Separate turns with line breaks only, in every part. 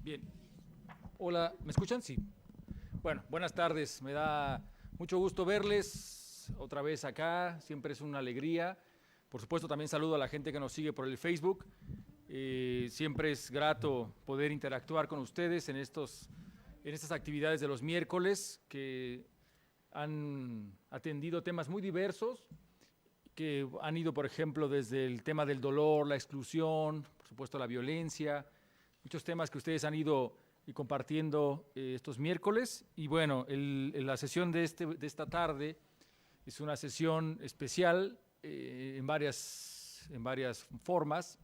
Bien. Hola, ¿me escuchan? Sí. Bueno, buenas tardes. Me da mucho gusto verles otra vez acá. Siempre es una alegría. Por supuesto, también saludo a la gente que nos sigue por el Facebook. Siempre es grato poder interactuar con ustedes en estas actividades de los miércoles que han atendido temas muy diversos, que han ido, por ejemplo, desde el tema del dolor, la exclusión, por supuesto la violencia, muchos temas que ustedes han ido compartiendo estos miércoles. Y bueno, la sesión de esta tarde es una sesión especial en varias formas.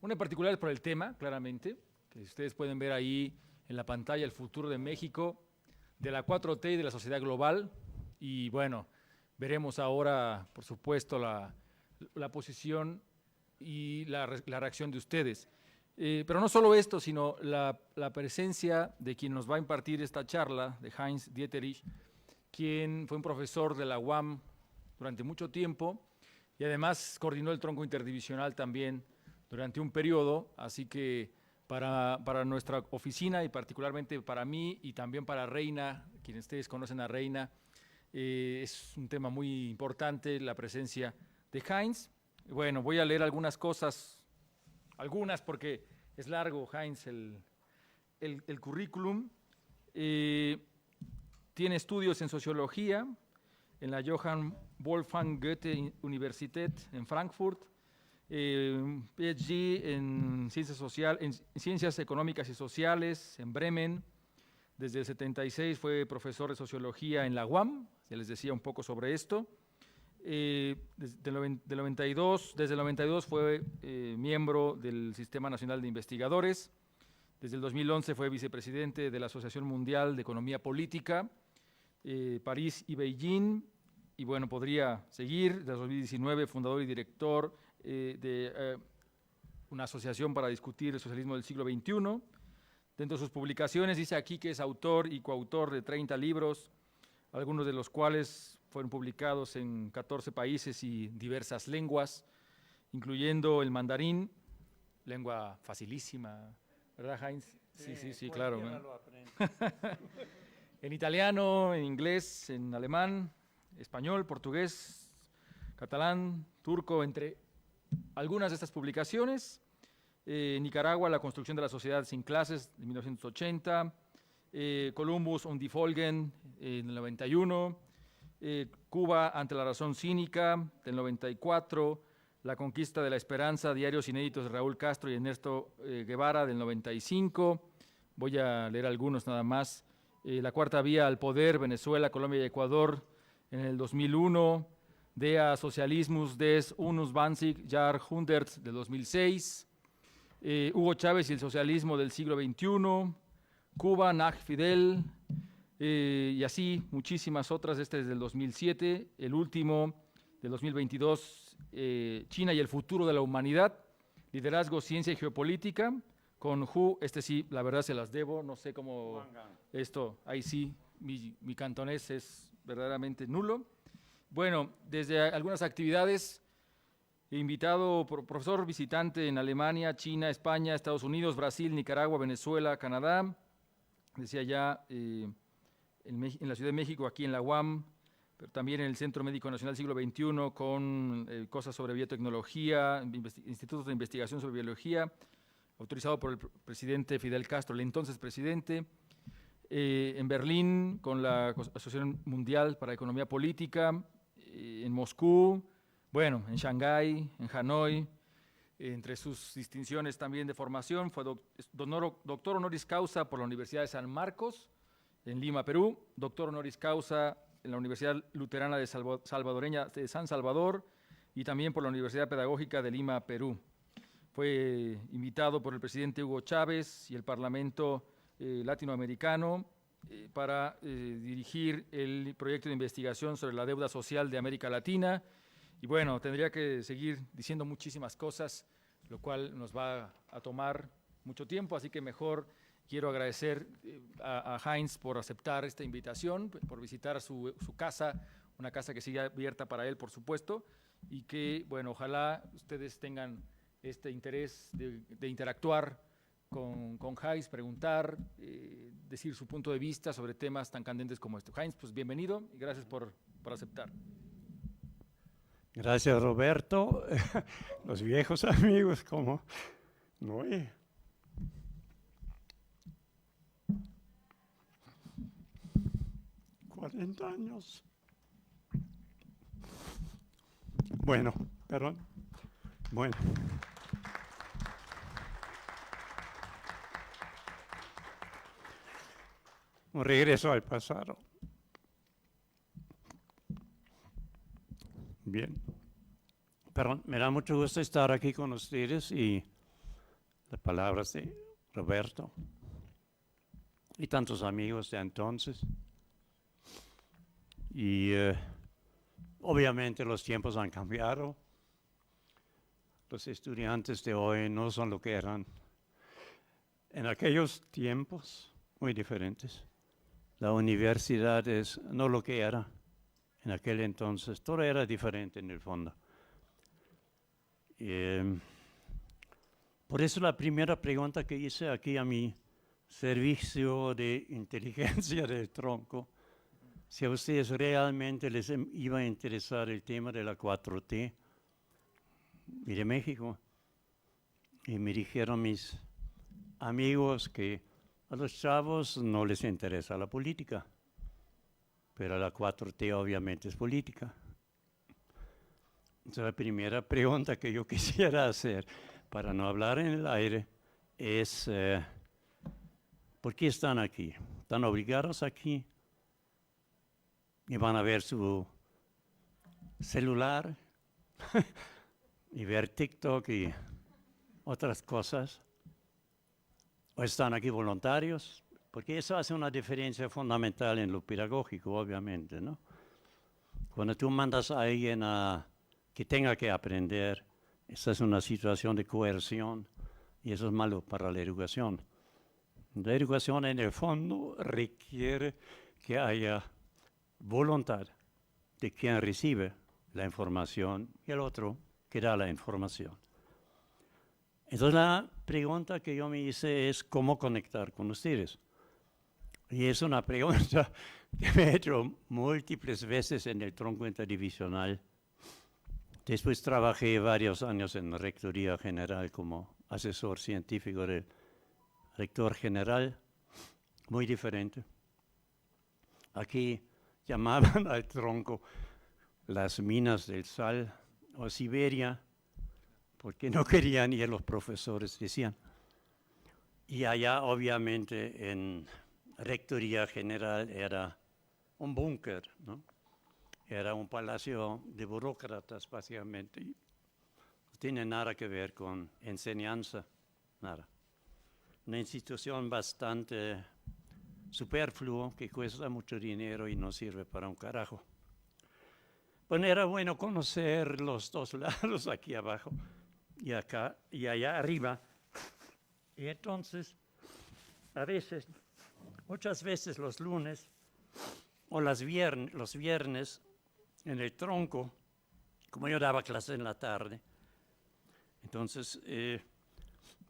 Una en particular es por el tema, claramente, que ustedes pueden ver ahí en la pantalla, el futuro de México, de la 4T y de la sociedad global. Y bueno, veremos ahora, por supuesto, la posición y la reacción de ustedes. Pero no solo esto, sino la presencia de quien nos va a impartir esta charla, de Heinz Dieterich, quien fue un profesor de la UAM durante mucho tiempo y además coordinó el tronco interdivisional también durante un periodo, así que para nuestra oficina y particularmente para mí y también para Reina, quienes ustedes conocen a Reina, es un tema muy importante la presencia de Heinz. Bueno, voy a leer algunas cosas, porque es largo, Heinz, el currículum. Tiene estudios en sociología en la Johann Wolfgang Goethe Universität en Frankfurt, PhD en Ciencias Económicas y Sociales en Bremen. Desde el 76 fue profesor de sociología en la UAM, ya les decía un poco sobre esto. Desde el 92 fue miembro del Sistema Nacional de Investigadores. Desde el 2011 fue vicepresidente de la Asociación Mundial de Economía Política, París y Beijing. Y bueno, podría seguir. Desde el 2019, fundador y director de una asociación para discutir el socialismo del siglo XXI. Dentro de sus publicaciones dice aquí que es autor y coautor de 30 libros, algunos de los cuales fueron publicados en 14 países y diversas lenguas, incluyendo el mandarín, lengua facilísima, ¿verdad, Heinz? Sí, claro. En italiano, en inglés, en alemán, español, portugués, catalán, turco, entre algunas de estas publicaciones. Nicaragua, la construcción de la sociedad sin clases, de 1980, Columbus und die Folgen, en el 91, Cuba ante la razón cínica, del 94, La conquista de la esperanza, diarios inéditos de Raúl Castro y Ernesto Guevara, del 95, voy a leer algunos nada más, La cuarta vía al poder, Venezuela, Colombia y Ecuador, en el 2001, Der Sozialismus des 21. Jahrhunderts, del 2006, Hugo Chávez y el socialismo del siglo XXI, Cuba, nach Fidel, y así muchísimas otras. Este es del 2007, el último del 2022, China y el futuro de la humanidad, liderazgo, ciencia y geopolítica, con Hu. Este sí, la verdad se las debo, no sé cómo esto, ahí sí, mi cantonés es verdaderamente nulo. Bueno, desde algunas actividades, invitado por profesor visitante en Alemania, China, España, Estados Unidos, Brasil, Nicaragua, Venezuela, Canadá, decía ya en la Ciudad de México, aquí en la UAM, pero también en el Centro Médico Nacional Siglo XXI con cosas sobre biotecnología, institutos de investigación sobre biología, autorizado por el presidente Fidel Castro, el entonces presidente. En Berlín con la Asociación Mundial para Economía Política, en Moscú, bueno, en Shanghái, en Hanoi. Entre sus distinciones también de formación fue doctor honoris causa por la Universidad de San Marcos, en Lima, Perú, doctor honoris causa en la Universidad Luterana de Salvadoreña de San Salvador y también por la Universidad Pedagógica de Lima, Perú. Fue invitado por el presidente Hugo Chávez y el Parlamento latinoamericano para dirigir el proyecto de investigación sobre la deuda social de América Latina. Y bueno, tendría que seguir diciendo muchísimas cosas, lo cual nos va a tomar mucho tiempo, así que mejor quiero agradecer a Heinz por aceptar esta invitación, por visitar su casa, una casa que sigue abierta para él, por supuesto, y que, bueno, ojalá ustedes tengan este interés de interactuar con Heinz, preguntar, decir su punto de vista sobre temas tan candentes como este. Heinz, pues bienvenido y gracias por aceptar.
Gracias, Roberto. Los viejos amigos como Noé. ¿40 años? Bueno, perdón. Bueno. Un regreso al pasado. Bien. Perdón, me da mucho gusto estar aquí con ustedes y las palabras de Roberto y tantos amigos de entonces. Y obviamente los tiempos han cambiado. Los estudiantes de hoy no son lo que eran en aquellos tiempos, muy diferentes. La universidad es no lo que era en aquel entonces. Todo era diferente en el fondo. Por eso la primera pregunta que hice aquí a mi servicio de inteligencia del tronco, si a ustedes realmente les iba a interesar el tema de la 4T y de México. Y me dijeron mis amigos que a los chavos no les interesa la política, pero la 4T obviamente es política. Entonces la primera pregunta que yo quisiera hacer, para no hablar en el aire, es ¿por qué están aquí? ¿Están obligados aquí? ¿Y van a ver su celular y ver TikTok y otras cosas? ¿O están aquí voluntarios? Porque eso hace una diferencia fundamental en lo pedagógico, obviamente, ¿no? Cuando tú mandas a alguien que tenga que aprender, esa es una situación de coerción y eso es malo para la educación. La educación en el fondo requiere que haya voluntad de quien recibe la información y el otro que da la información. Entonces la pregunta que yo me hice es cómo conectar con ustedes. Y es una pregunta que me he hecho múltiples veces en el tronco interdivisional. Después trabajé varios años en la Rectoría General como asesor científico del rector general, muy diferente. Aquí llamaban al tronco las minas del sal o Siberia, porque no querían ir los profesores, decían. Y allá obviamente en Rectoría General era un búnker, ¿no? Era un palacio de burócratas, básicamente. Y no tiene nada que ver con enseñanza, nada. Una institución bastante superfluo, que cuesta mucho dinero y no sirve para un carajo. Bueno, era bueno conocer los dos lados, aquí abajo y acá y allá arriba. Y entonces, a veces, muchas veces los lunes o los viernes, en el tronco, como yo daba clase en la tarde, entonces el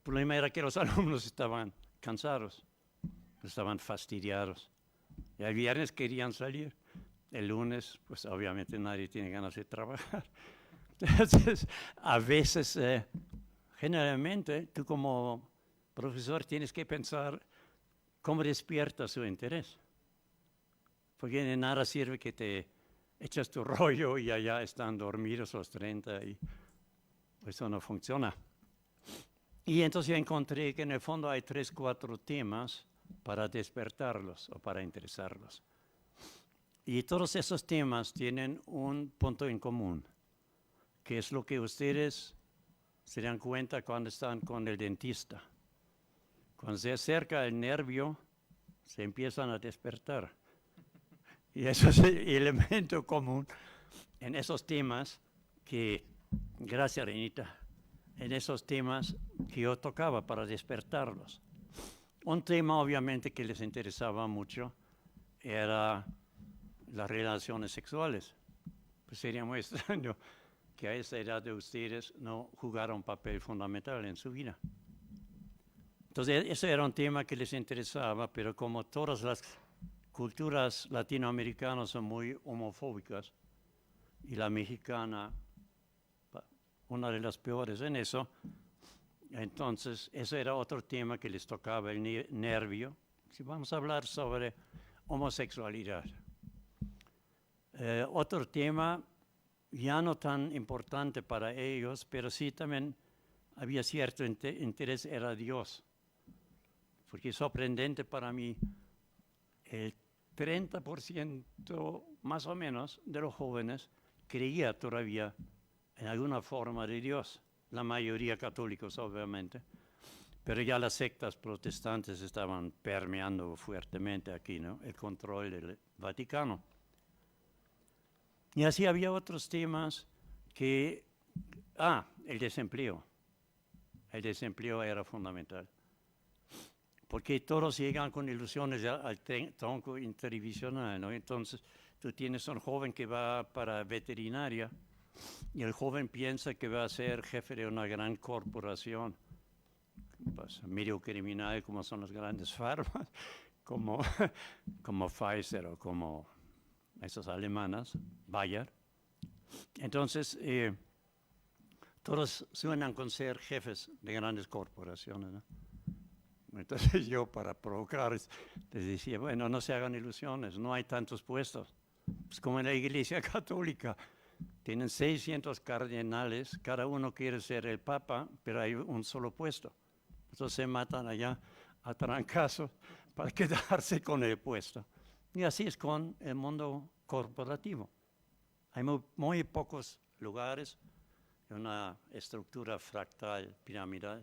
problema era que los alumnos estaban cansados, estaban fastidiados. Y el viernes querían salir, el lunes, pues obviamente nadie tiene ganas de trabajar. Entonces, a veces, generalmente, tú como profesor tienes que pensar cómo despiertas su interés. Porque de nada sirve que te echas tu rollo y allá están dormidos los 30 y eso no funciona. Y entonces yo encontré que en el fondo hay 3, 4 temas para despertarlos o para interesarlos. Y todos esos temas tienen un punto en común, que es lo que ustedes se dan cuenta cuando están con el dentista. Cuando se acerca el nervio, se empiezan a despertar. Y eso es el elemento común en esos temas que, gracias Renita, en esos temas que yo tocaba para despertarlos. Un tema obviamente que les interesaba mucho era las relaciones sexuales. Pues sería muy extraño que a esa edad de ustedes no jugara un papel fundamental en su vida. Entonces, eso era un tema que les interesaba, pero como todas las culturas latinoamericanas son muy homofóbicas, y la mexicana, una de las peores en eso, entonces eso era otro tema que les tocaba el nervio. Si vamos a hablar sobre homosexualidad. Otro tema ya no tan importante para ellos, pero sí también había cierto interés, era Dios. Porque es sorprendente para mí, el 30% más o menos de los jóvenes creía todavía en alguna forma de Dios. La mayoría católicos, obviamente. Pero ya las sectas protestantes estaban permeando fuertemente aquí, ¿no? El control del Vaticano. Y así había otros temas que... el desempleo. El desempleo era fundamental. Porque todos llegan con ilusiones al tronco interdivisional, ¿no? Entonces, tú tienes un joven que va para veterinaria y el joven piensa que va a ser jefe de una gran corporación, pues, medio criminal como son las grandes farmas, como Pfizer o como esas alemanas, Bayer. Entonces, todos sueñan con ser jefes de grandes corporaciones, ¿no? Entonces yo, para provocar, les decía, bueno, no se hagan ilusiones, no hay tantos puestos. Pues como en la Iglesia Católica, tienen 600 cardenales, cada uno quiere ser el Papa, pero hay un solo puesto. Entonces se matan allá a trancazos para quedarse con el puesto. Y así es con el mundo corporativo. Hay muy pocos lugares, una estructura fractal, piramidal.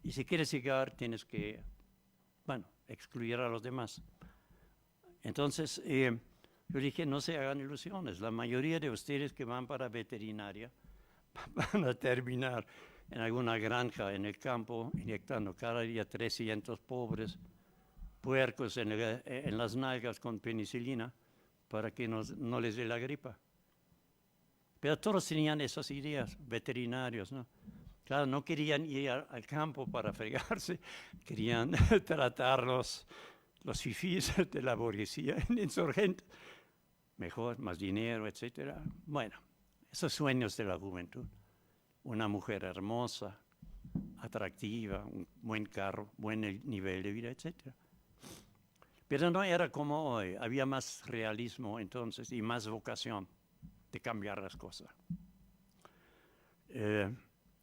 Y si quieres llegar, tienes que, excluir a los demás. Entonces, yo dije, no se hagan ilusiones. La mayoría de ustedes que van para veterinaria van a terminar en alguna granja en el campo, inyectando cada día 300 pobres puercos en las nalgas con penicilina para que no les dé la gripa. Pero todos tenían esas ideas, veterinarios, ¿no? Claro, no querían ir al campo para fregarse, querían tratar los fifís de la burguesía insurgente. Mejor, más dinero, etc. Bueno, esos sueños de la juventud. Una mujer hermosa, atractiva, un buen carro, buen nivel de vida, etc. Pero no era como hoy, había más realismo entonces y más vocación de cambiar las cosas.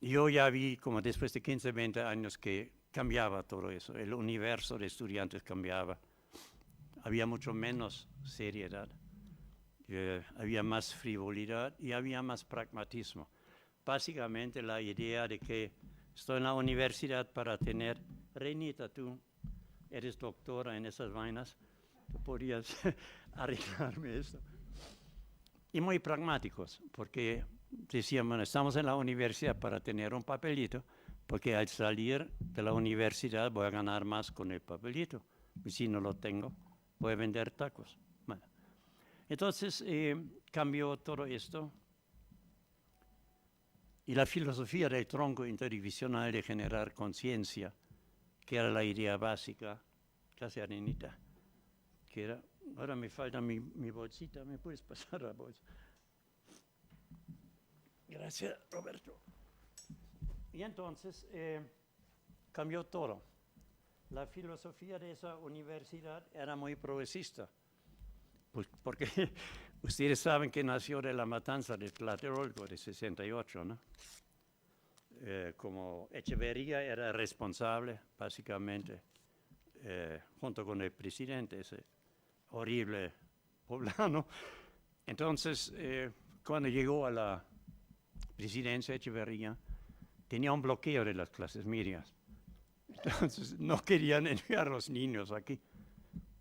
Yo ya vi como después de 15, 20 años que cambiaba todo eso, el universo de estudiantes cambiaba, había mucho menos seriedad, había más frivolidad y había más pragmatismo. Básicamente la idea de que estoy en la universidad para tener, Renita, tú eres doctora en esas vainas, tú podrías arreglarme esto. Y muy pragmáticos, porque decían, bueno, estamos en la universidad para tener un papelito, porque al salir de la universidad voy a ganar más con el papelito. Y si no lo tengo, voy a vender tacos. Bueno, entonces cambió todo esto. Y la filosofía del tronco interdivisional de generar conciencia, que era la idea básica, casi arenita, que era, ahora me falta mi bolsita, ¿me puedes pasar la bolsa? Gracias, Roberto. Y entonces cambió todo. La filosofía de esa universidad era muy progresista, pues porque ustedes saben que nació de la matanza de Tlatelolco de 68, ¿no? Como Echeverría era responsable, básicamente, junto con el presidente, ese horrible poblano. Entonces, cuando llegó a la presidencia Echeverría, tenía un bloqueo de las clases medias. Entonces, no querían enviar a los niños aquí.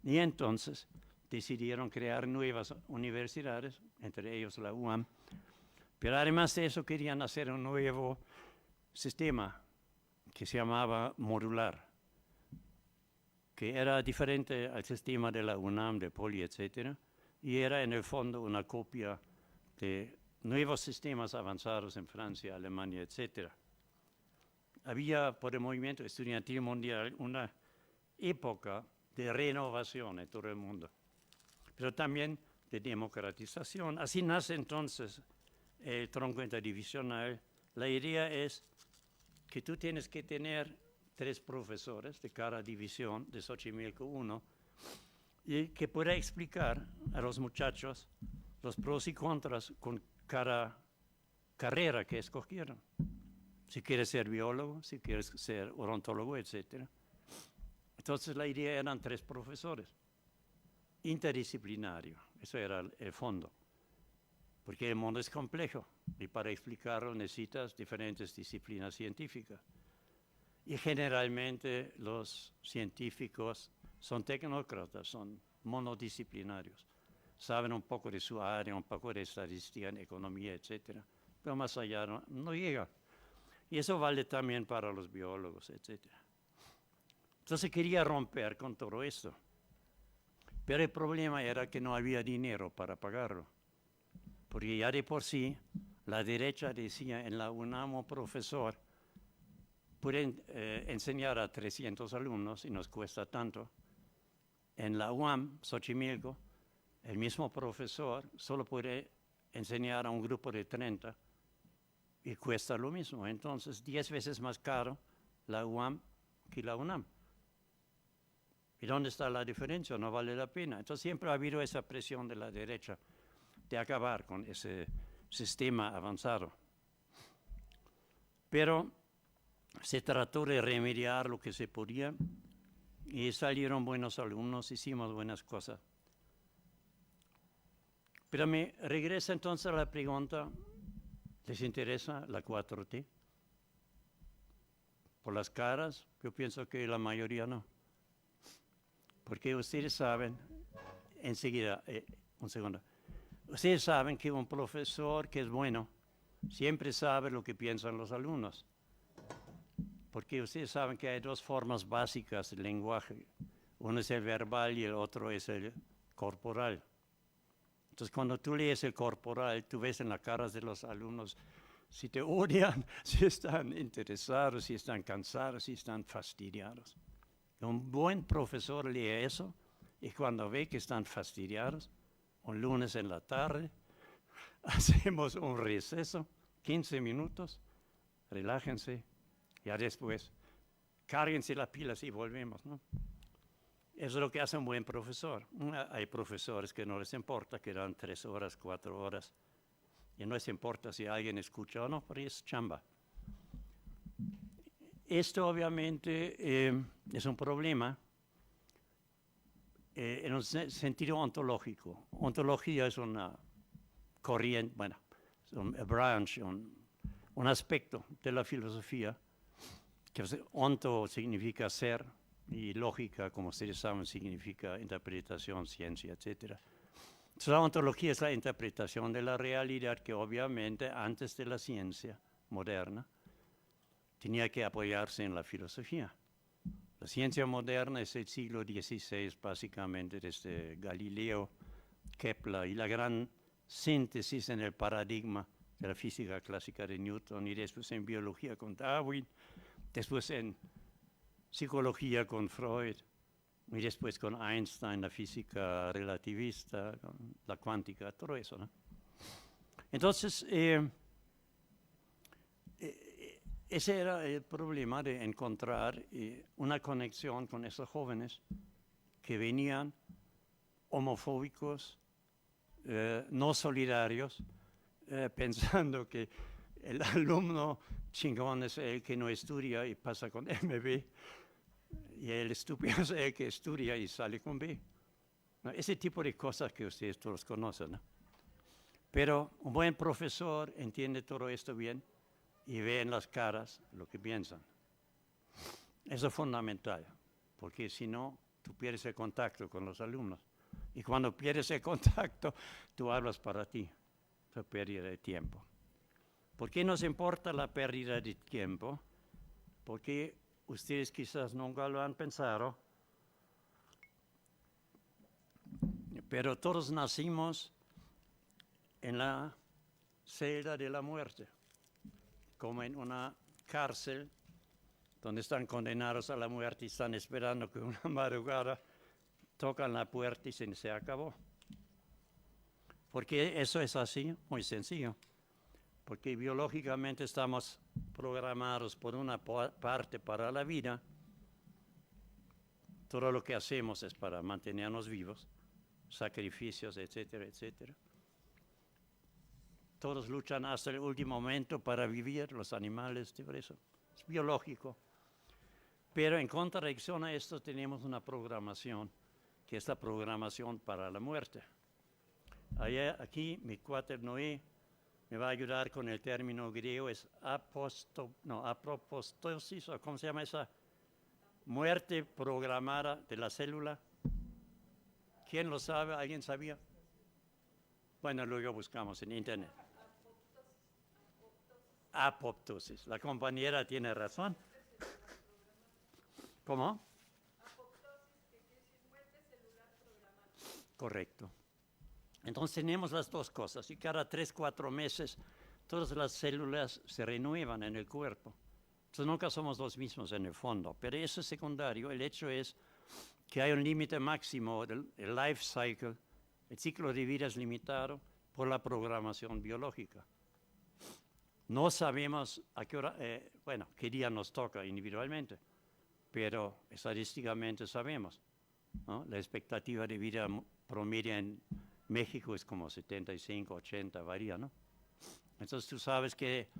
Y entonces decidieron crear nuevas universidades, entre ellos la UAM. Pero además de eso, querían hacer un nuevo sistema que se llamaba modular, que era diferente al sistema de la UNAM, de Poli, etc. Y era en el fondo una copia de nuevos sistemas avanzados en Francia, Alemania, etc. había por el movimiento estudiantil mundial una época de renovación en todo el mundo, pero también de democratización. Así nace entonces el tronco interdivisional. La idea es que tú tienes que tener 3 profesores de cada división de Xochimilco 1 y que pueda explicar a los muchachos los pros y contras con cada carrera que escogieron. Si quieres ser biólogo, si quieres ser odontólogo, etc. Entonces la idea eran 3 profesores, interdisciplinario, eso era el fondo, porque el mundo es complejo y para explicarlo necesitas diferentes disciplinas científicas. Y generalmente los científicos son tecnócratas, son monodisciplinarios, saben un poco de su área, un poco de estadística, economía, etc. Pero más allá no llega. Y eso vale también para los biólogos, etc. Entonces quería romper con todo esto. Pero el problema era que no había dinero para pagarlo. Porque ya de por sí, la derecha decía en la UNAM, un profesor puede enseñar a 300 alumnos y nos cuesta tanto. En la UAM, Xochimilco, el mismo profesor solo puede enseñar a un grupo de 30 y cuesta lo mismo. Entonces, 10 veces más caro la UAM que la UNAM. ¿Y dónde está la diferencia? No vale la pena. Entonces, siempre ha habido esa presión de la derecha de acabar con ese sistema avanzado. Pero se trató de remediar lo que se podía y salieron buenos alumnos, hicimos buenas cosas. Pero me regresa entonces a la pregunta, ¿les interesa la 4T? Por las caras, yo pienso que la mayoría no. Porque ustedes saben, enseguida, un segundo, ustedes saben que un profesor que es bueno siempre sabe lo que piensan los alumnos. Porque ustedes saben que hay 2 formas básicas del lenguaje. Uno es el verbal y el otro es el corporal. Entonces, cuando tú lees el corporal, tú ves en las caras de los alumnos si te odian, si están interesados, si están cansados, si están fastidiados. Un buen profesor lee eso y cuando ve que están fastidiados, un lunes en la tarde, hacemos un receso, 15 minutos, relájense, ya después, cárguense las pilas y volvemos, ¿no? Eso es lo que hace un buen profesor. Hay profesores que no les importa, que dan 3 horas, 4 horas, y no les importa si alguien escucha o no, pero es chamba. Esto obviamente es un problema en un sentido ontológico. Ontología es una corriente, bueno, es un branch, un aspecto de la filosofía, que onto significa ser, y lógica, como ustedes saben, significa interpretación, ciencia, etc. Entonces, la ontología es la interpretación de la realidad que obviamente antes de la ciencia moderna tenía que apoyarse en la filosofía. La ciencia moderna es el siglo XVI, básicamente desde Galileo, Kepler y la gran síntesis en el paradigma de la física clásica de Newton y después en biología con Darwin, después en psicología con Freud y después con Einstein, la física relativista, la cuántica, todo eso, ¿no? Entonces, ese era el problema de encontrar una conexión con esos jóvenes que venían homofóbicos, no solidarios, pensando que el alumno chingón es el que no estudia y pasa con MB, y el estúpido es el que estudia y sale con B. ¿No? Ese tipo de cosas que ustedes todos conocen, ¿no? Pero un buen profesor entiende todo esto bien y ve en las caras lo que piensan. Eso es fundamental, porque si no, tú pierdes el contacto con los alumnos. Y cuando pierdes el contacto, tú hablas para ti, es pérdida de tiempo. ¿Por qué nos importa la pérdida de tiempo? Porque ustedes quizás nunca lo han pensado, pero todos nacimos en la celda de la muerte, como en una cárcel donde están condenados a la muerte y están esperando que una madrugada tocan la puerta y se acabó. Porque eso es así, muy sencillo. Porque biológicamente estamos programados por una parte para la vida. Todo lo que hacemos es para mantenernos vivos, sacrificios, etcétera, etcétera. Todos luchan hasta el último momento para vivir, los animales, todo eso. Es biológico. Pero en contradicción a esto tenemos una programación, que es la programación para la muerte. Aquí mi cuate Noé me va a ayudar con el término griego, es apostosis, o ¿cómo se llama esa? Muerte programada de la célula. ¿Quién lo sabe? ¿Alguien sabía? Bueno, luego buscamos en internet. Apoptosis. La compañera tiene razón. ¿Cómo? Apoptosis, que quiere decir muerte celular programada. Correcto. Entonces tenemos las dos cosas y cada 3-4 meses todas las células se renuevan en el cuerpo. Entonces nunca somos los mismos en el fondo, pero eso es secundario. El hecho es que hay un límite máximo del life cycle, el ciclo de vida es limitado por la programación biológica. No sabemos a qué hora, qué día nos toca individualmente, pero estadísticamente sabemos, ¿no? La expectativa de vida promedio en México es como 75, 80, varía, ¿no? Entonces tú sabes que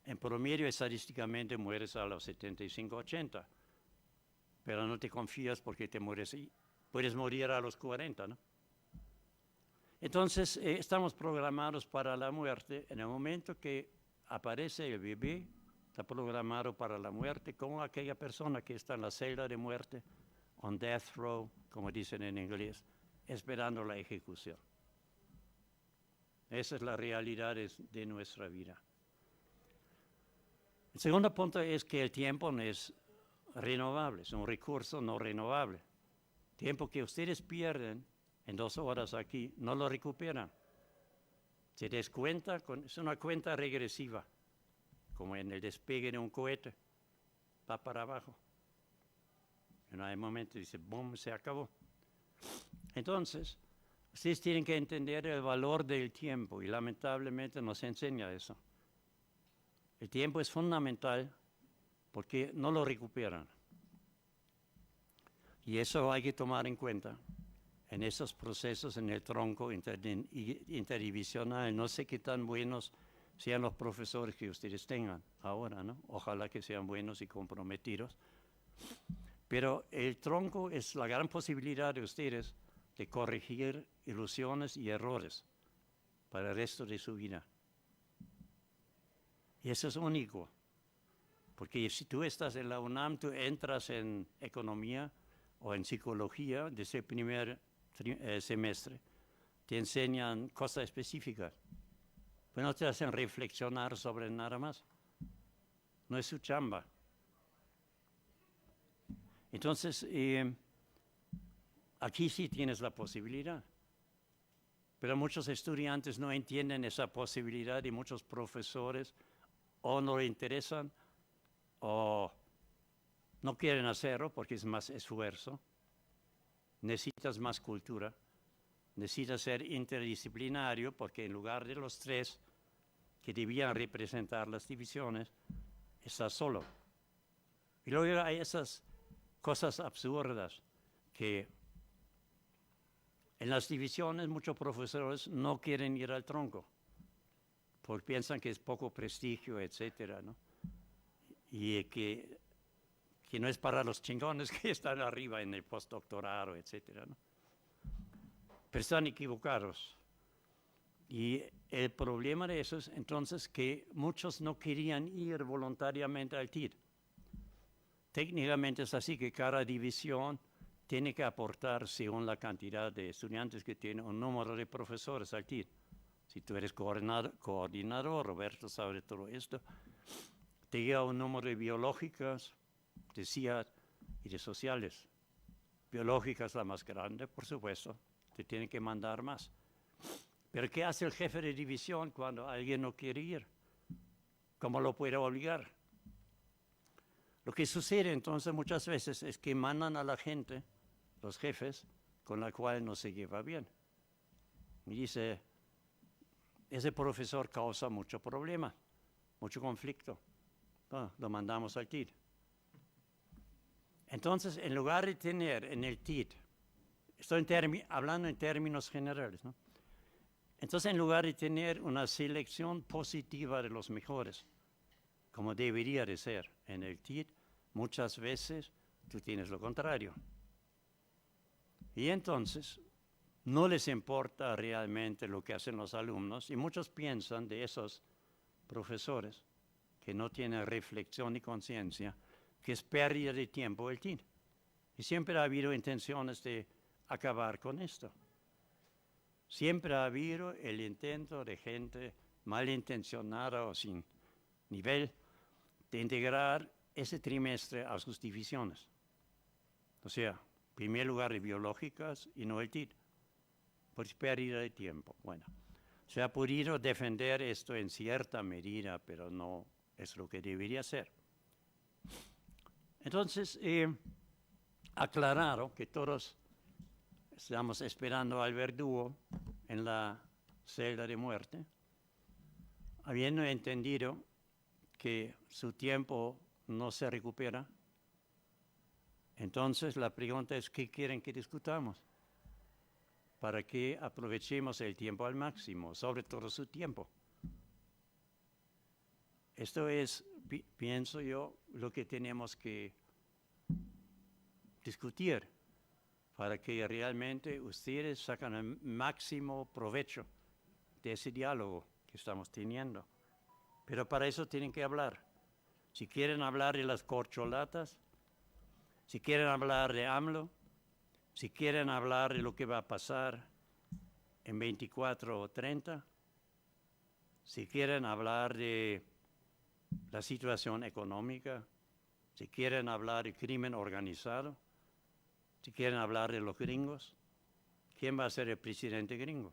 en promedio estadísticamente mueres a los 75, 80, pero no te confías porque te mueres y puedes morir a los 40, ¿no? Entonces estamos programados para la muerte. En el momento que aparece el bebé, está programado para la muerte, como aquella persona que está en la celda de muerte, on death row, como dicen en inglés, esperando la ejecución. Esa es la realidad de nuestra vida. El segundo punto es que el tiempo no es renovable, es un recurso no renovable. Tiempo que ustedes pierden en 2 horas aquí, no lo recuperan. Se descuenta, es una cuenta regresiva, como en el despegue de un cohete, va para abajo. En un momento dice, ¡bum!, se acabó. Entonces, ustedes tienen que entender el valor del tiempo y lamentablemente nos enseña eso. El tiempo es fundamental porque no lo recuperan. Y eso hay que tomar en cuenta en esos procesos en el tronco interdivisional. No sé qué tan buenos sean los profesores que ustedes tengan ahora, ¿no? Ojalá que sean buenos y comprometidos. Pero el tronco es la gran posibilidad de ustedes de corregir ilusiones y errores para el resto de su vida. Y eso es único, porque si tú estás en la UNAM, tú entras en economía o en psicología desde el primer semestre, te enseñan cosas específicas, pero no te hacen reflexionar sobre nada más. No es su chamba. Entonces, aquí sí tienes la posibilidad, pero muchos estudiantes no entienden esa posibilidad y muchos profesores o no le interesan o no quieren hacerlo porque es más esfuerzo. Necesitas más cultura, necesitas ser interdisciplinario porque en lugar de los 3 que debían representar las divisiones, estás solo. Y luego hay esas cosas absurdas que en las divisiones muchos profesores no quieren ir al tronco porque piensan que es poco prestigio, etcétera, ¿no? Y que no es para los chingones que están arriba en el postdoctorado, etcétera, ¿no? Pero están equivocados. Y el problema de eso es entonces que muchos no querían ir voluntariamente al TID. Técnicamente es así que cada división tiene que aportar según la cantidad de estudiantes que tiene un número de profesores al TID. Si tú eres coordinador, Roberto sabe todo esto, te llega un número de biológicas, de CIAD y de sociales. Biológicas la más grande, por supuesto, te tienen que mandar más. Pero ¿qué hace el jefe de división cuando alguien no quiere ir? ¿Cómo lo puede obligar? Lo que sucede entonces muchas veces es que mandan a la gente, los jefes, con la cual no se lleva bien. Y dice, ese profesor causa mucho problema, mucho conflicto. Lo mandamos al TID. Entonces, en lugar de tener en el TID, estoy hablando en términos generales, ¿no? Entonces, en lugar de tener una selección positiva de los mejores, como debería de ser en el TID, muchas veces tú tienes lo contrario. Y entonces, no les importa realmente lo que hacen los alumnos, y muchos piensan de esos profesores que no tienen reflexión ni conciencia, que es pérdida de tiempo el TID. Y siempre ha habido intenciones de acabar con esto. Siempre ha habido el intento de gente malintencionada o sin nivel de integrar ese trimestre a sus divisiones. O sea, en primer lugar de biológicas y no el TID. Por pérdida de tiempo. Bueno, se ha podido defender esto en cierta medida, pero no es lo que debería ser. Entonces, aclarado que todos estamos esperando al verdugo en la celda de muerte, habiendo entendido que su tiempo no se recupera, entonces la pregunta es, ¿qué quieren que discutamos? Para que aprovechemos el tiempo al máximo, sobre todo su tiempo. Esto es, pienso yo, lo que tenemos que discutir para que realmente ustedes sacan el máximo provecho de ese diálogo que estamos teniendo. Pero para eso tienen que hablar. Si quieren hablar de las corcholatas, si quieren hablar de AMLO, si quieren hablar de lo que va a pasar en 24 o 30, si quieren hablar de la situación económica, si quieren hablar de crimen organizado, si quieren hablar de los gringos, ¿quién va a ser el presidente gringo?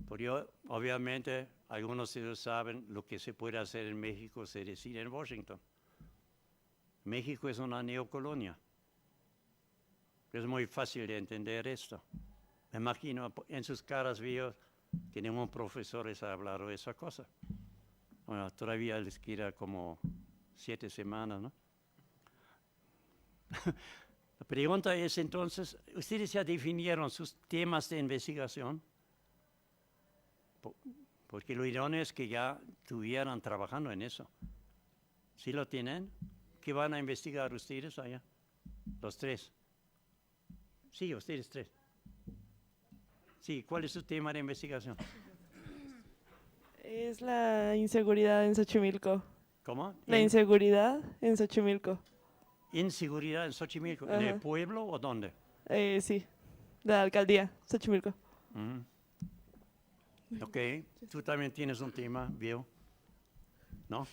Porque obviamente algunos de ellos saben lo que se puede hacer en México se decide en Washington. México es una neocolonia. Es muy fácil de entender esto. Me imagino, en sus caras veo que ningún profesor les ha hablado de esa cosa. Bueno, todavía les queda como 7 semanas, ¿no? La pregunta es entonces, ¿ustedes ya definieron sus temas de investigación? Porque lo idóneo es que ya estuvieran trabajando en eso. ¿Sí lo tienen? ¿Qué van a investigar ustedes allá? Los 3. Sí, ustedes 3. Sí, ¿cuál es su tema de investigación?
Es la inseguridad en Xochimilco.
¿Cómo?
La inseguridad en Xochimilco.
¿Inseguridad en Xochimilco? ¿En el pueblo o dónde?
Sí, la alcaldía, Xochimilco.
Ok, tú también tienes un tema, Bio, ¿no?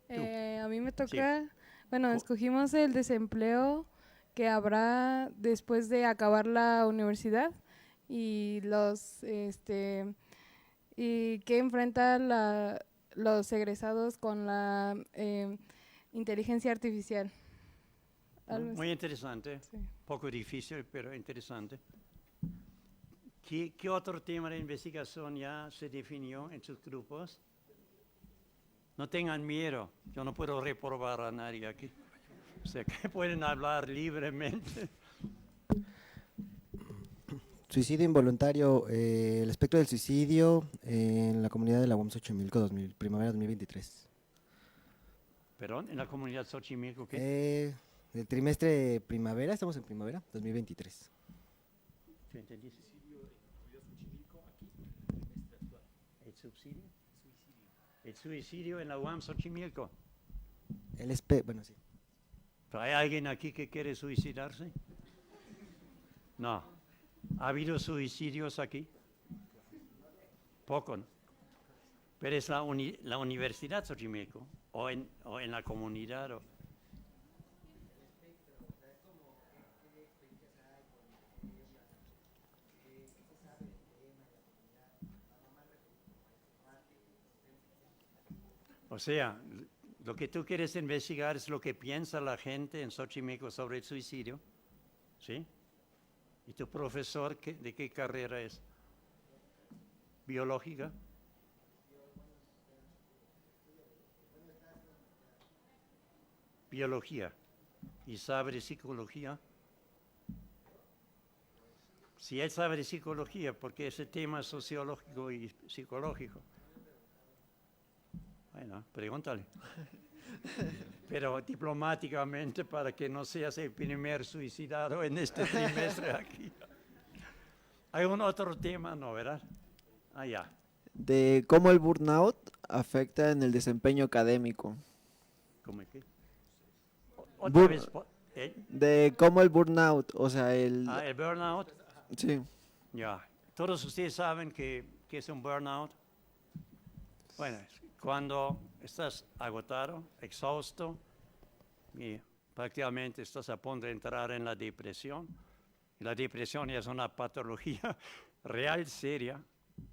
A mí me toca, bueno, escogimos el desempleo que habrá después de acabar la universidad y y que enfrenta los egresados con la inteligencia artificial.
Muy interesante,
Sí.
poco difícil, pero interesante. ¿Qué otro tema de investigación ya se definió en sus grupos? No tengan miedo, yo no puedo reprobar a nadie aquí. O sea, que pueden hablar libremente.
Suicidio involuntario, el espectro del suicidio en la comunidad de la UAM Xochimilco, primavera 2023.
Perdón, en la comunidad Xochimilco, ¿qué?
El trimestre primavera, estamos en primavera 2023.
¿Qué entendiste? ¿El subsidio? El suicidio en la UAM Xochimilco.
Bueno, sí.
¿Pero hay alguien aquí que quiere suicidarse? No. ¿Ha habido suicidios aquí? Poco, ¿no? Pero es la Universidad Xochimilco o en la comunidad. O sea, Lo que tú quieres investigar es lo que piensa la gente en Xochimilco sobre el suicidio, ¿sí? ¿Y tu profesor de qué carrera es? ¿Biológica? Biología. ¿Y sabe de psicología? Si él sabe de psicología, porque ese tema es sociológico y psicológico. Bueno, pregúntale. Pero diplomáticamente para que no seas el primer suicidado en este trimestre aquí. ¿Hay un otro tema? No, ¿verdad? Ah, ya.
De cómo el burnout afecta en el desempeño académico.
¿Cómo es que? Otra
Bur-
vez.
De cómo el burnout, o sea, el...
El burnout.
Sí,
Ya. Todos ustedes saben que es un burnout. Bueno, cuando estás agotado, exhausto, y prácticamente estás a punto de entrar en la depresión. Y la depresión es una patología real, seria,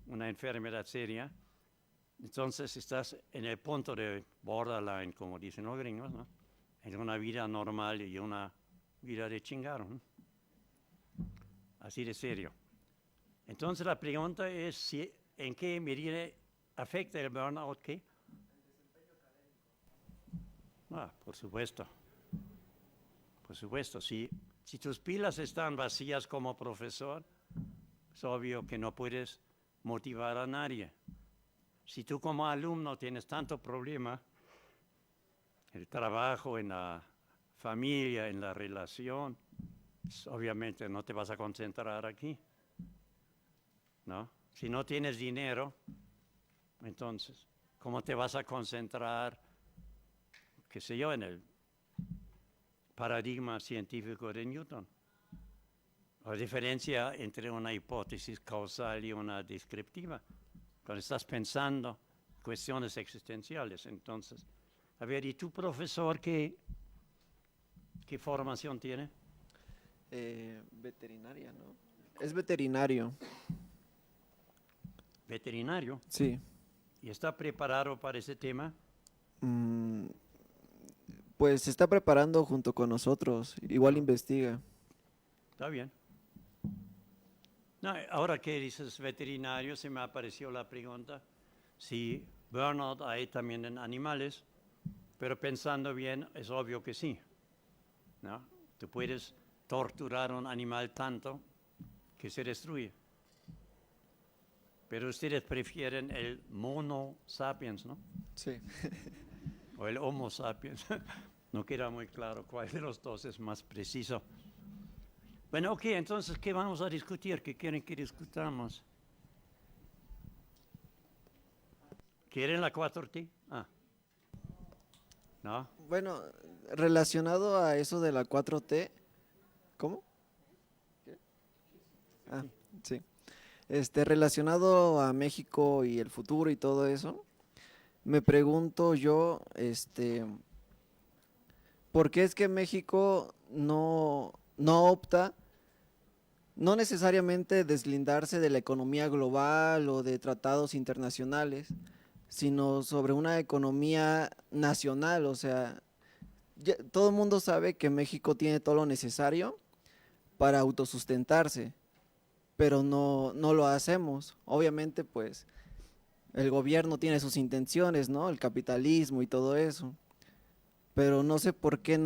una enfermedad seria. Entonces estás en el punto de borderline, como dicen los gringos, ¿no? En una vida normal y una vida de chingar, ¿no? Así de serio. Entonces la pregunta es en qué medida afecta el burnout, ¿qué? Por supuesto. Por supuesto, si tus pilas están vacías como profesor, es obvio que no puedes motivar a nadie. Si tú como alumno tienes tanto problema, el trabajo, en la familia, en la relación, pues obviamente no te vas a concentrar aquí, ¿no? Si no tienes dinero, entonces, ¿cómo te vas a concentrar, qué sé yo, en el paradigma científico de Newton? La diferencia entre una hipótesis causal y una descriptiva. Cuando estás pensando cuestiones existenciales, entonces, a ver, ¿y tu profesor qué formación tiene?
veterinaria, ¿no? Es veterinario,
Veterinario.
sí.
¿Y está preparado para ese tema?
Mm, pues se está preparando junto con nosotros, igual investiga.
Está bien. No, ahora que dices veterinario, se me apareció la pregunta si burnout hay también en animales, pero pensando bien, es obvio que sí, ¿no? Tú puedes torturar a un animal tanto que se destruye. Pero ustedes prefieren el mono sapiens, ¿no?
Sí.
O el homo sapiens. No queda muy claro cuál de los dos es más preciso. Bueno, ok, entonces, ¿qué vamos a discutir? ¿Qué quieren que discutamos? ¿Quieren la 4T? ¿No?
Bueno, relacionado a eso de la 4T, ¿cómo? ¿Qué? Sí. Relacionado a México y el futuro y todo eso, me pregunto yo, ¿por qué es que México no opta, no necesariamente deslindarse de la economía global o de tratados internacionales, sino sobre una economía nacional? O sea, todo el mundo sabe que México tiene todo lo necesario para autosustentarse, pero no lo hacemos. Obviamente, pues, el gobierno tiene sus intenciones, ¿no? El capitalismo y todo eso. Pero no sé por qué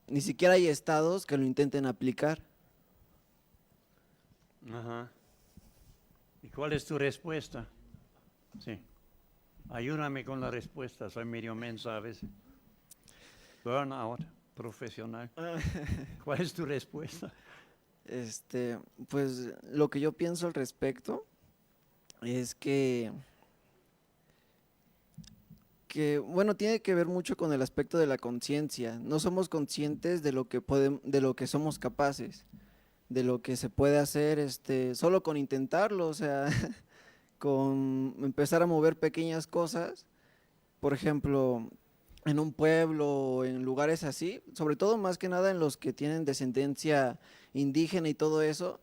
ni siquiera hay estados que lo intenten aplicar.
Ajá. ¿Y cuál es tu respuesta? Sí. Ayúdame con la respuesta, soy medio mensa a veces. Burnout profesional. ¿Cuál es tu respuesta?
Pues lo que yo pienso al respecto es que bueno, tiene que ver mucho con el aspecto de la conciencia. No somos conscientes de lo que de lo que somos capaces, de lo que se puede hacer, solo con intentarlo, o sea, con empezar a mover pequeñas cosas. Por ejemplo, en un pueblo o en lugares así, sobre todo más que nada en los que tienen descendencia indígena y todo eso,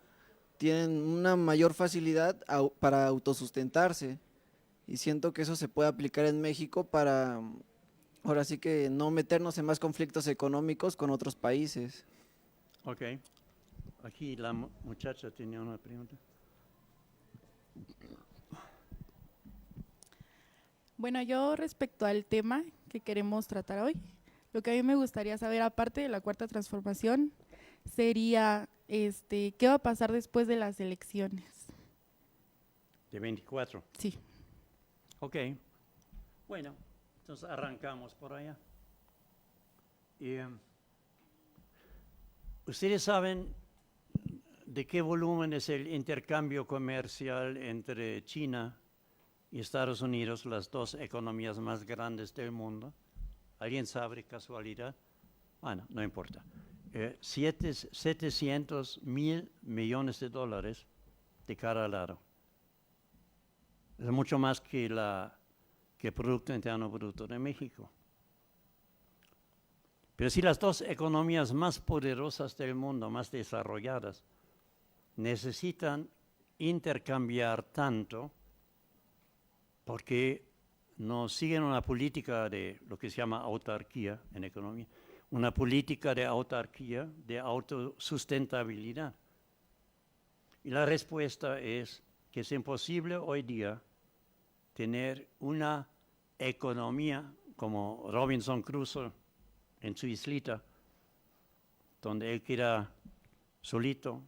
tienen una mayor facilidad para autosustentarse. y siento que eso se puede aplicar en México para, ahora sí que no meternos en más conflictos económicos con otros países.
Ok. Aquí la muchacha tenía una pregunta.
Bueno, yo respecto al tema que queremos tratar hoy, lo que a mí me gustaría saber, aparte de la cuarta transformación, sería ¿qué va a pasar después de las elecciones?
De 24.
Sí.
Ok. Bueno, entonces arrancamos por allá. ¿Ustedes saben de qué volumen es el intercambio comercial entre China y Estados Unidos, las dos economías más grandes del mundo? ¿Alguien sabe casualidad? Bueno, no importa. 700.000 millones de dólares de cada lado. Es mucho más que el Producto Interno Bruto de México. Pero si las dos economías más poderosas del mundo, más desarrolladas, necesitan intercambiar tanto porque no siguen una política de lo que se llama autarquía en economía, una política de autarquía, de autosustentabilidad. Y la respuesta es que es imposible hoy día tener una economía como Robinson Crusoe en su islita, donde él queda solito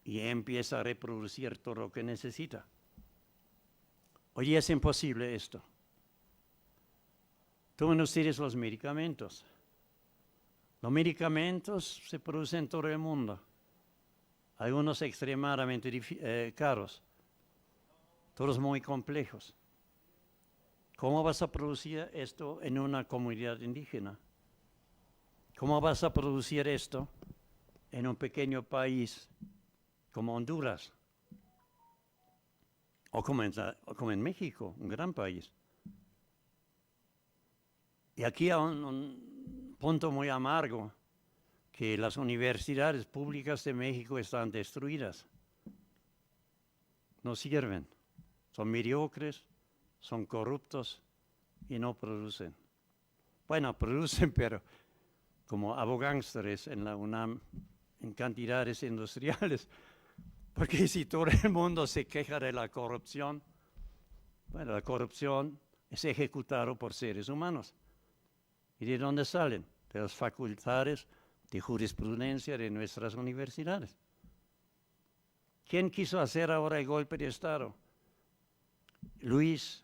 y empieza a reproducir todo lo que necesita. Hoy día es imposible esto. Tomen ustedes los medicamentos. Los medicamentos se producen en todo el mundo. Algunos extremadamente caros. Todos muy complejos. ¿Cómo vas a producir esto en una comunidad indígena? ¿Cómo vas a producir esto en un pequeño país como Honduras? O como en México, un gran país. Y aquí hay un punto muy amargo, que las universidades públicas de México están destruidas. No sirven. Son mediocres, son corruptos y no producen. Bueno, producen, pero como abogángsteres en la UNAM, en cantidades industriales. Porque si todo el mundo se queja de la corrupción, bueno, la corrupción es ejecutada por seres humanos. ¿Y de dónde salen? De las facultades de jurisprudencia de nuestras universidades. ¿Quién quiso hacer ahora el golpe de Estado? Luis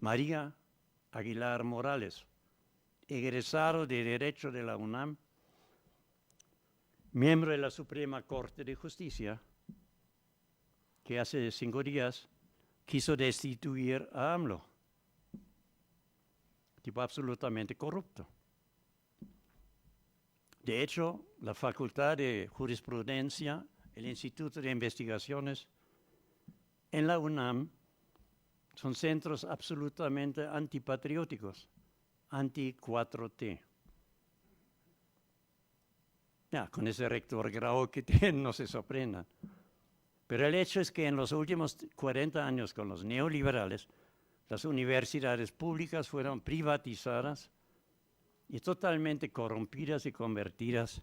María Aguilar Morales, egresado de Derecho de la UNAM, miembro de la Suprema Corte de Justicia, que hace 5 días quiso destituir a AMLO, tipo absolutamente corrupto. De hecho, la Facultad de Jurisprudencia, el Instituto de Investigaciones en la UNAM son centros absolutamente antipatrióticos, anti-4T. Ya, con ese rector Grau que tienen, no se sorprendan. Pero el hecho es que en los últimos 40 años con los neoliberales, las universidades públicas fueron privatizadas y totalmente corrompidas y convertidas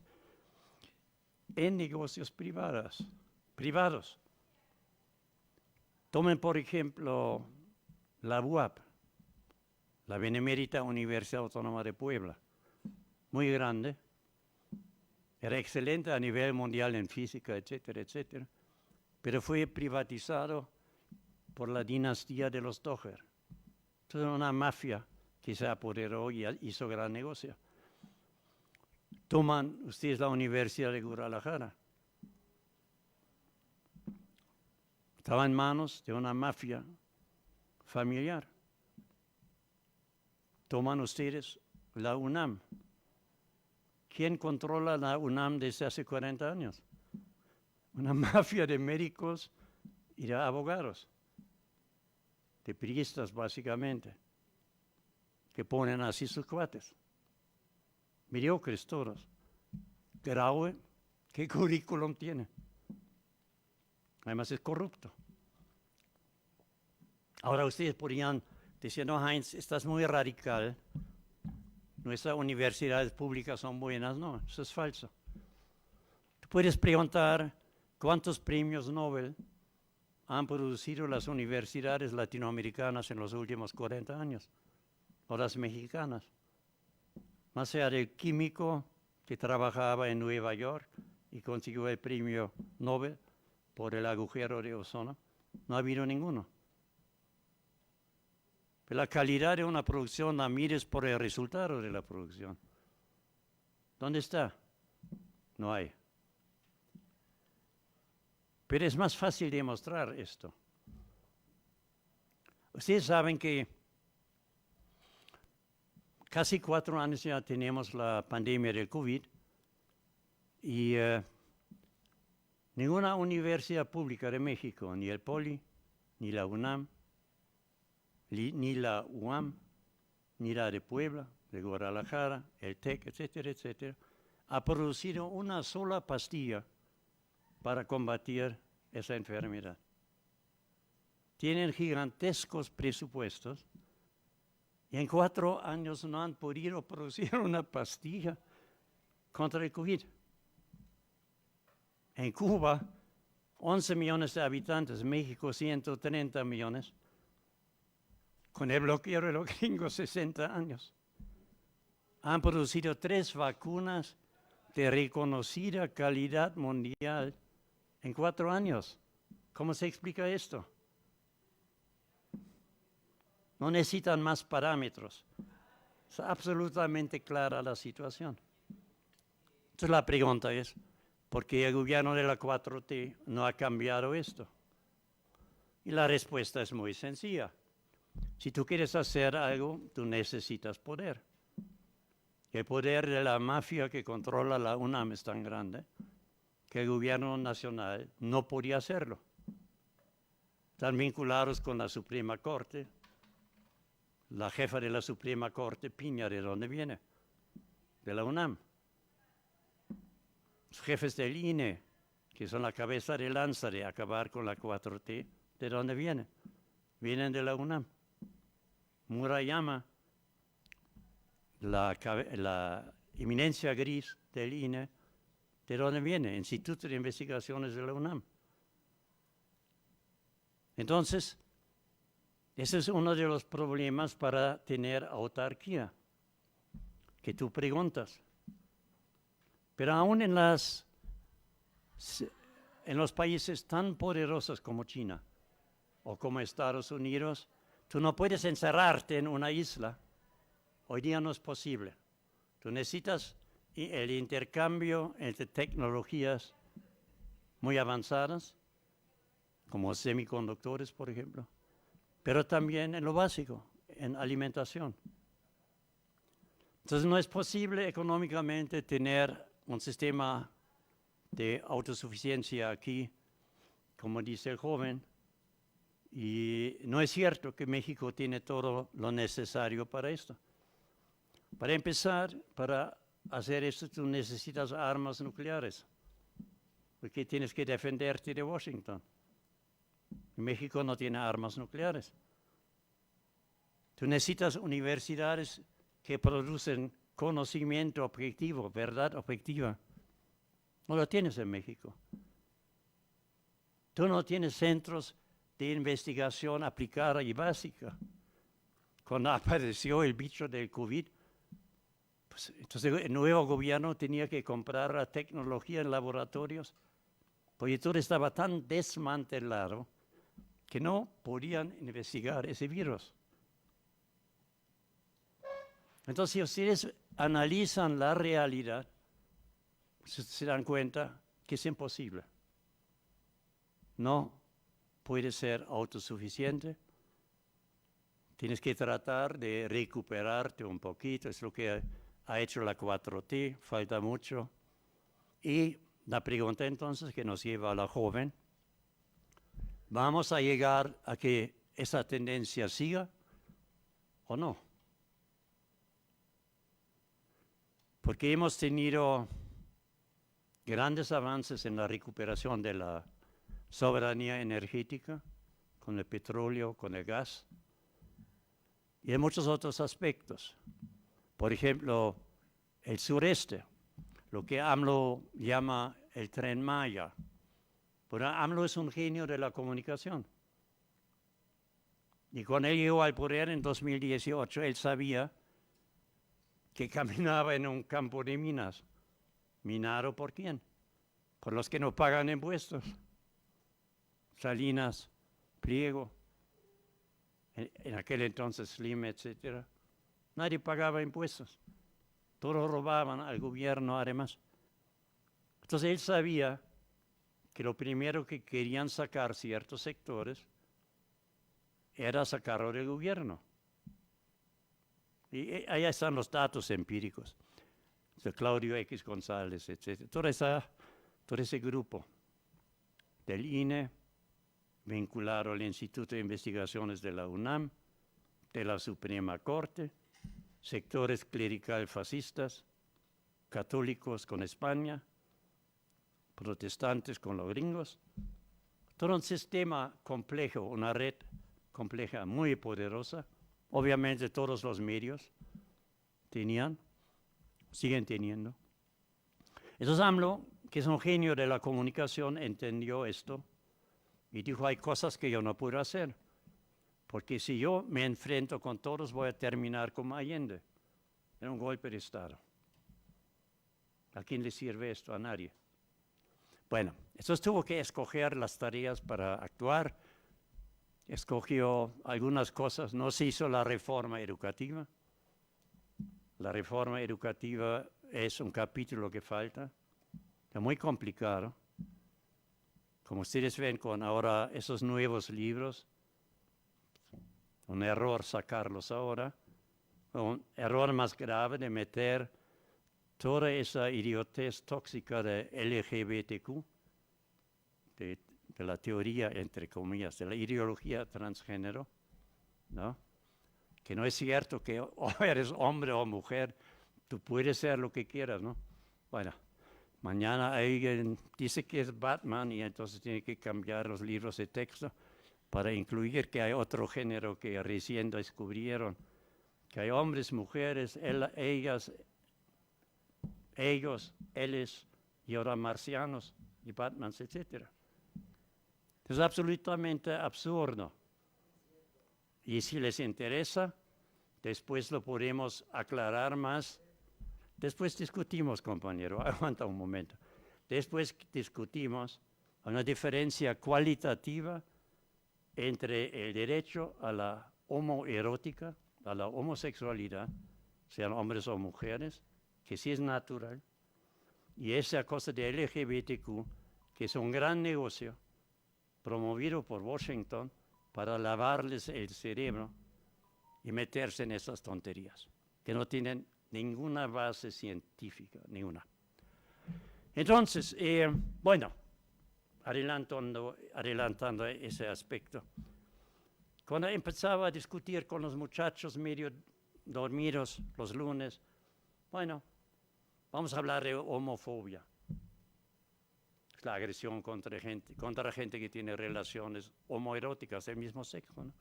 en negocios privados. Tomen, por ejemplo, la UAP, la Benemérita Universidad Autónoma de Puebla, muy grande, era excelente a nivel mundial en física, etcétera, etcétera, pero fue privatizado por la dinastía de los Doher. Entonces, una mafia que se apoderó y hizo gran negocio. Toman ustedes la Universidad de Guadalajara. Estaba en manos de una mafia familiar. Toman ustedes la UNAM. ¿Quién controla la UNAM desde hace 40 años? Una mafia de médicos y de abogados, de priistas básicamente, que ponen así sus cuates. Mediocres todos. Graue, ¿qué currículum tiene? Además es corrupto. Ahora ustedes podrían decir, no, Heinz, estás muy radical. Nuestras universidades públicas son buenas. No, eso es falso. Tú puedes preguntar cuántos premios Nobel han producido las universidades latinoamericanas en los últimos 40 años, o las mexicanas. Más allá del químico que trabajaba en Nueva York y consiguió el premio Nobel por el agujero de ozono, no ha habido ninguno. Pero la calidad de una producción la mides por el resultado de la producción. ¿Dónde está? No hay. Pero es más fácil demostrar esto. Ustedes saben que casi 4 años ya tenemos la pandemia del COVID y ninguna universidad pública de México, ni el Poli, ni la UNAM, ni la UAM, ni la de Puebla, de Guadalajara, el TEC, etcétera, etcétera, ha producido una sola pastilla para combatir esa enfermedad. Tienen gigantescos presupuestos y en 4 años no han podido producir una pastilla contra el COVID. En Cuba, 11 millones de habitantes, México 130 millones, con el bloqueo de los gringos 60 años. Han producido 3 vacunas de reconocida calidad mundial en 4 años. ¿Cómo se explica esto? No necesitan más parámetros. Es absolutamente clara la situación. Entonces la pregunta es, ¿por qué el gobierno de la 4T no ha cambiado esto? Y la respuesta es muy sencilla. Si tú quieres hacer algo, tú necesitas poder. El poder de la mafia que controla la UNAM es tan grande que el gobierno nacional no podía hacerlo. Están vinculados con la Suprema Corte. La jefa de la Suprema Corte, Piña, ¿de dónde viene? De la UNAM. Los jefes del INE, que son la cabeza de lanza de acabar con la 4T, ¿de dónde vienen? Vienen de la UNAM. Murayama, la eminencia gris del INE, ¿de dónde viene? Instituto de Investigaciones de la UNAM. Entonces, ese es uno de los problemas para tener autarquía, que tú preguntas. Pero aún en los países tan poderosos como China o como Estados Unidos, tú no puedes encerrarte en una isla. Hoy día no es posible. Tú necesitas el intercambio entre tecnologías muy avanzadas, como semiconductores, por ejemplo, pero también en lo básico, en alimentación. Entonces no es posible económicamente tener un sistema de autosuficiencia aquí, como dice el joven, y no es cierto que México tiene todo lo necesario para esto. Para empezar, para hacer esto tú necesitas armas nucleares, porque tienes que defenderte de Washington. México no tiene armas nucleares. Tú necesitas universidades que producen conocimiento objetivo, verdad objetiva. No lo tienes en México. Tú no tienes centros de investigación aplicada y básica. Cuando apareció el bicho del COVID, pues, entonces el nuevo gobierno tenía que comprar la tecnología en laboratorios, porque todo estaba tan desmantelado que no podían investigar ese virus. Entonces, si ustedes analizan la realidad, se dan cuenta que es imposible. No puede ser autosuficiente. Tienes que tratar de recuperarte un poquito. Es lo que ha hecho la 4T, falta mucho. Y la pregunta entonces que nos lleva a la joven, ¿vamos a llegar a que esa tendencia siga o no? Porque hemos tenido grandes avances en la recuperación de la soberanía energética, con el petróleo, con el gas y en muchos otros aspectos. Por ejemplo, el sureste, lo que AMLO llama el Tren Maya. Pero AMLO es un genio de la comunicación. Y cuando él llegó al poder en 2018, él sabía que caminaba en un campo de minas. ¿Minado por quién? Por los que no pagan impuestos. Salinas, Pliego, en aquel entonces Slim, etc. Nadie pagaba impuestos. Todos robaban al gobierno además. Entonces él sabía que lo primero que querían sacar ciertos sectores era sacarlo del gobierno. Y allá están los datos empíricos de Claudio X González, etc. Todo ese grupo del INE, vinculado al Instituto de Investigaciones de la UNAM, de la Suprema Corte, sectores clerical fascistas, católicos con España, protestantes con los gringos, todo un sistema complejo, una red compleja muy poderosa. Obviamente todos los medios tenían, siguen teniendo. Entonces AMLO, que es un genio de la comunicación, entendió esto y dijo, hay cosas que yo no puedo hacer, porque si yo me enfrento con todos voy a terminar como Allende, en un golpe de Estado. ¿A quién le sirve esto? A nadie. Bueno, entonces tuvo que escoger las tareas para actuar. Escogió algunas cosas, no se hizo la reforma educativa. La reforma educativa es un capítulo que falta, es muy complicado. Como ustedes ven con ahora esos nuevos libros, un error sacarlos ahora, un error más grave de meter toda esa idiotez tóxica de LGBTQ, de la teoría, entre comillas, de la ideología transgénero, ¿no? Que no es cierto que o eres hombre o mujer, tú puedes ser lo que quieras, ¿no? Bueno, mañana alguien dice que es Batman y entonces tiene que cambiar los libros de texto para incluir que hay otro género que recién descubrieron, que hay hombres, mujeres, ellas, ellos, éles y ahora marcianos y Batmans, etc. Es absolutamente absurdo. Y si les interesa, después lo podemos aclarar más. Después discutimos, compañero, aguanta un momento. Después discutimos una diferencia cualitativa entre el derecho a la homoerótica, a la homosexualidad, sean hombres o mujeres, que sí es natural, y esa cosa de LGBTQ, que es un gran negocio promovido por Washington para lavarles el cerebro y meterse en esas tonterías, que no tienen ninguna base científica, ninguna. Entonces, bueno, adelantando ese aspecto, cuando empezaba a discutir con los muchachos medio dormidos los lunes, bueno, vamos a hablar de homofobia. Es la agresión contra gente que tiene relaciones homoeróticas del mismo sexo, ¿no?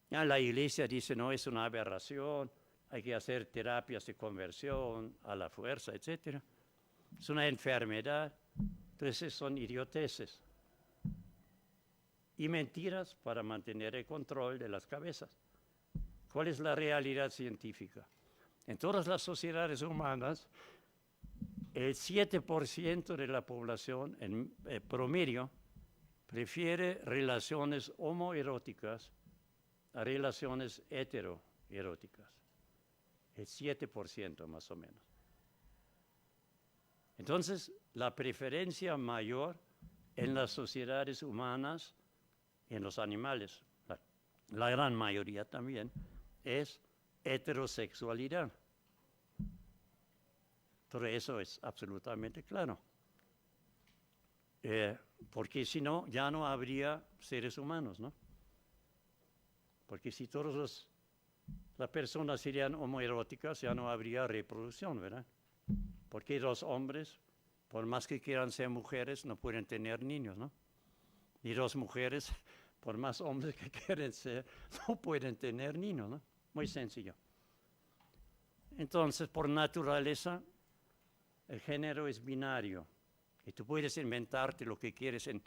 Ya la iglesia dice, no, es una aberración, hay que hacer terapias de conversión a la fuerza, etc. Es una enfermedad. Entonces son idioteces y mentiras para mantener el control de las cabezas. ¿Cuál es la realidad científica? En todas las sociedades humanas, el 7% de la población en promedio prefiere relaciones homoeróticas a relaciones heteroeróticas. El 7% más o menos. Entonces, la preferencia mayor en las sociedades humanas y en los animales, la gran mayoría también, es heterosexualidad. Todo eso es absolutamente claro. Porque si no, ya no habría seres humanos, ¿no? Porque si todas las personas serían homoeróticas, ya no habría reproducción, ¿verdad? Porque los hombres, por más que quieran ser mujeres, no pueden tener niños, ¿no? Y 2 mujeres, por más hombres que quieren ser, no pueden tener niños, ¿no? Muy sencillo. Entonces, por naturaleza, el género es binario. Y tú puedes inventarte lo que quieres en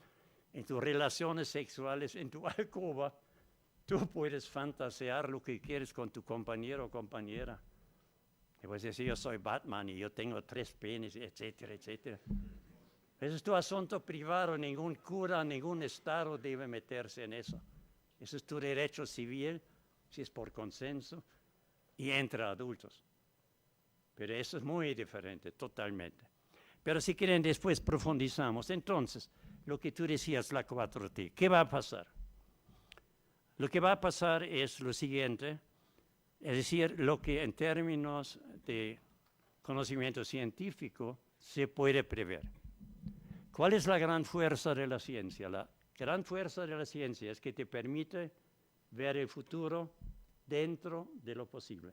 tus relaciones sexuales, en tu alcoba. Tú puedes fantasear lo que quieres con tu compañero o compañera. Y puedes decir, yo soy Batman y yo tengo 3 penes, etcétera, etcétera. Ese es tu asunto privado, ningún cura, ningún estado debe meterse en eso. Ese es tu derecho civil, si es por consenso, y entre adultos. Pero eso es muy diferente, totalmente. Pero si quieren, después profundizamos. Entonces, lo que tú decías, la 4T, ¿qué va a pasar? Lo que va a pasar es lo siguiente, es decir, lo que en términos de conocimiento científico se puede prever. ¿Cuál es la gran fuerza de la ciencia? La gran fuerza de la ciencia es que te permite ver el futuro dentro de lo posible.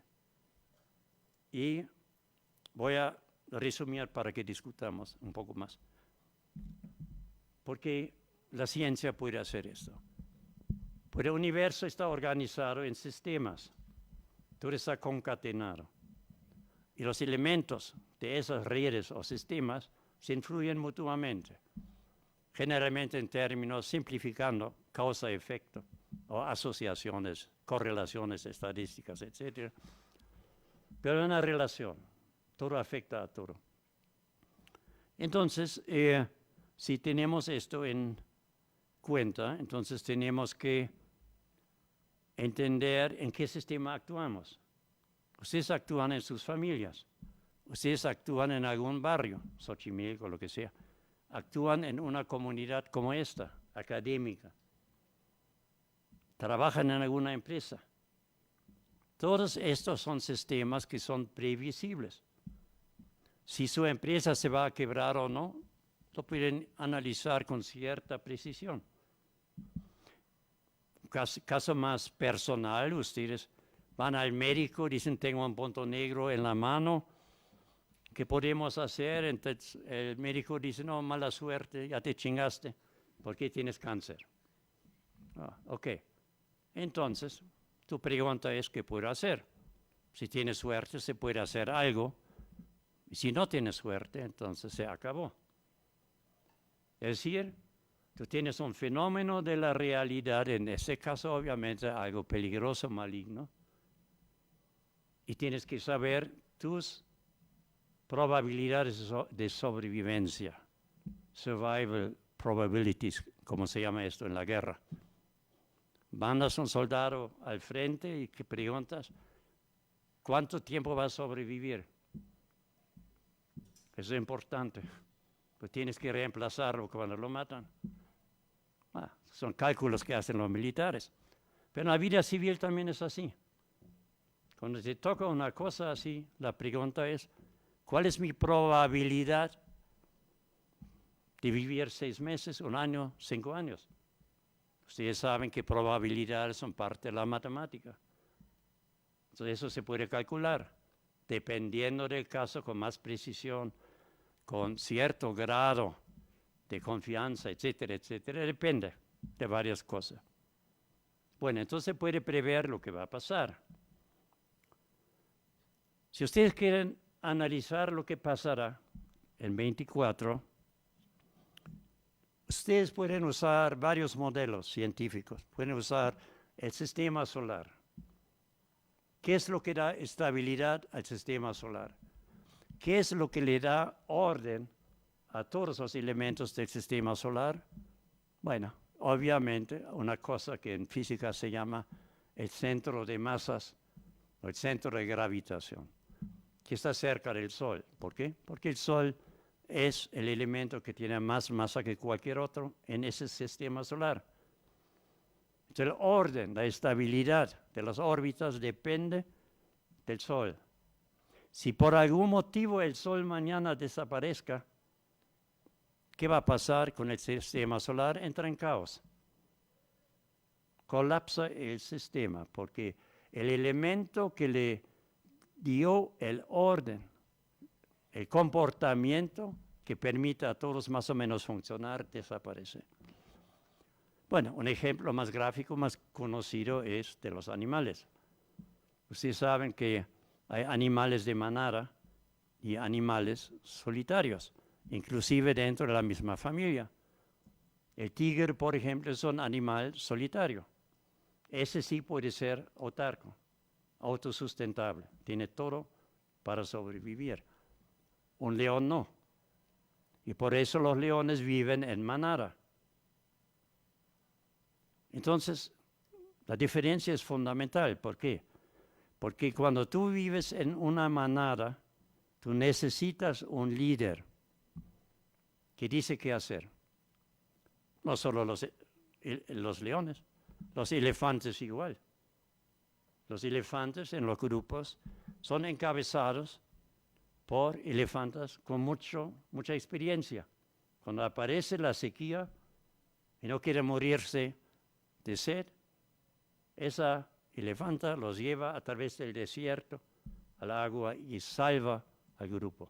Y voy a resumir para que discutamos un poco más. Porque la ciencia puede hacer esto. Porque el universo está organizado en sistemas. Todo está concatenado. Y los elementos de esas redes o sistemas se influyen mutuamente. Generalmente en términos simplificando causa-efecto o asociaciones, correlaciones estadísticas, etc. Pero una relación. Todo afecta a todo. Entonces, si tenemos esto en cuenta, entonces tenemos que entender en qué sistema actuamos. Ustedes actúan en sus familias. Ustedes actúan en algún barrio, Xochimilco, lo que sea. Actúan en una comunidad como esta, académica. Trabajan en alguna empresa. Todos estos son sistemas que son previsibles. Si su empresa se va a quebrar o no, lo pueden analizar con cierta precisión. Caso más personal, ustedes van al médico, dicen tengo un punto negro en la mano, ¿qué podemos hacer? Entonces el médico dice, no, mala suerte, ya te chingaste, porque tienes cáncer. Ok, entonces tu pregunta es, ¿qué puedo hacer? Si tienes suerte, se puede hacer algo. Y si no tienes suerte, entonces se acabó. Es decir, tú tienes un fenómeno de la realidad, en ese caso obviamente algo peligroso, maligno, y tienes que saber tus probabilidades de sobrevivencia, survival probabilities, como se llama esto en la guerra. Mandas un soldado al frente y que preguntas, ¿cuánto tiempo va a sobrevivir? Eso es importante, pues tienes que reemplazarlo cuando lo matan. Son cálculos que hacen los militares. Pero en la vida civil también es así. Cuando te toca una cosa así, la pregunta es, ¿cuál es mi probabilidad de vivir 6 meses, 1 año, 5 años? Ustedes saben que probabilidades son parte de la matemática. Entonces eso se puede calcular, dependiendo del caso, con más precisión, con cierto grado de confianza, etcétera, etcétera. Depende de varias cosas. Bueno, entonces se puede prever lo que va a pasar. Si ustedes quieren analizar lo que pasará en 24, ustedes pueden usar varios modelos científicos. Pueden usar el sistema solar. ¿Qué es lo que da estabilidad al sistema solar? ¿Qué es lo que le da orden a todos los elementos del sistema solar? Bueno, obviamente una cosa que en física se llama el centro de masas o el centro de gravitación, que está cerca del Sol. ¿Por qué? Porque el Sol es el elemento que tiene más masa que cualquier otro en ese sistema solar. Entonces, el orden, la estabilidad de las órbitas depende del Sol. Si por algún motivo el Sol mañana desaparezca, ¿qué va a pasar con el sistema solar? Entra en caos. Colapsa el sistema, porque el elemento que le dio el orden, el comportamiento que permita a todos más o menos funcionar, desaparece. Bueno, un ejemplo más gráfico, más conocido es de los animales. Ustedes saben que hay animales de manada y animales solitarios, inclusive dentro de la misma familia. El tigre, por ejemplo, es un animal solitario. Ese sí puede ser autarco, autosustentable, tiene todo para sobrevivir. Un león no. Y por eso los leones viven en manada. Entonces, la diferencia es fundamental. ¿Por qué? Porque cuando tú vives en una manada, tú necesitas un líder que dice qué hacer. No solo los leones, los elefantes igual. Los elefantes en los grupos son encabezados por elefantes con mucha experiencia. Cuando aparece la sequía y no quiere morirse de sed, esa elefanta los lleva a través del desierto al agua y salva al grupo.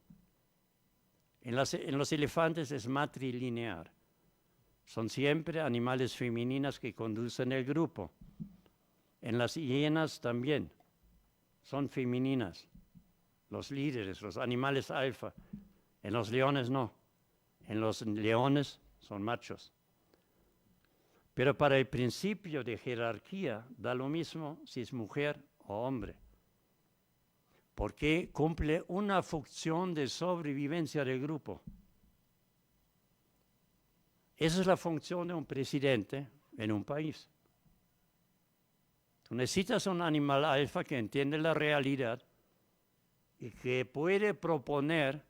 En los elefantes es matrilinear. Son siempre animales femeninas que conducen el grupo. En las hienas también son femeninas, los líderes, los animales alfa. En los leones no. En los leones son machos. Pero para el principio de jerarquía da lo mismo si es mujer o hombre, porque cumple una función de sobrevivencia del grupo. Esa es la función de un presidente en un país. Tú necesitas un animal alfa que entiende la realidad y que puede proponer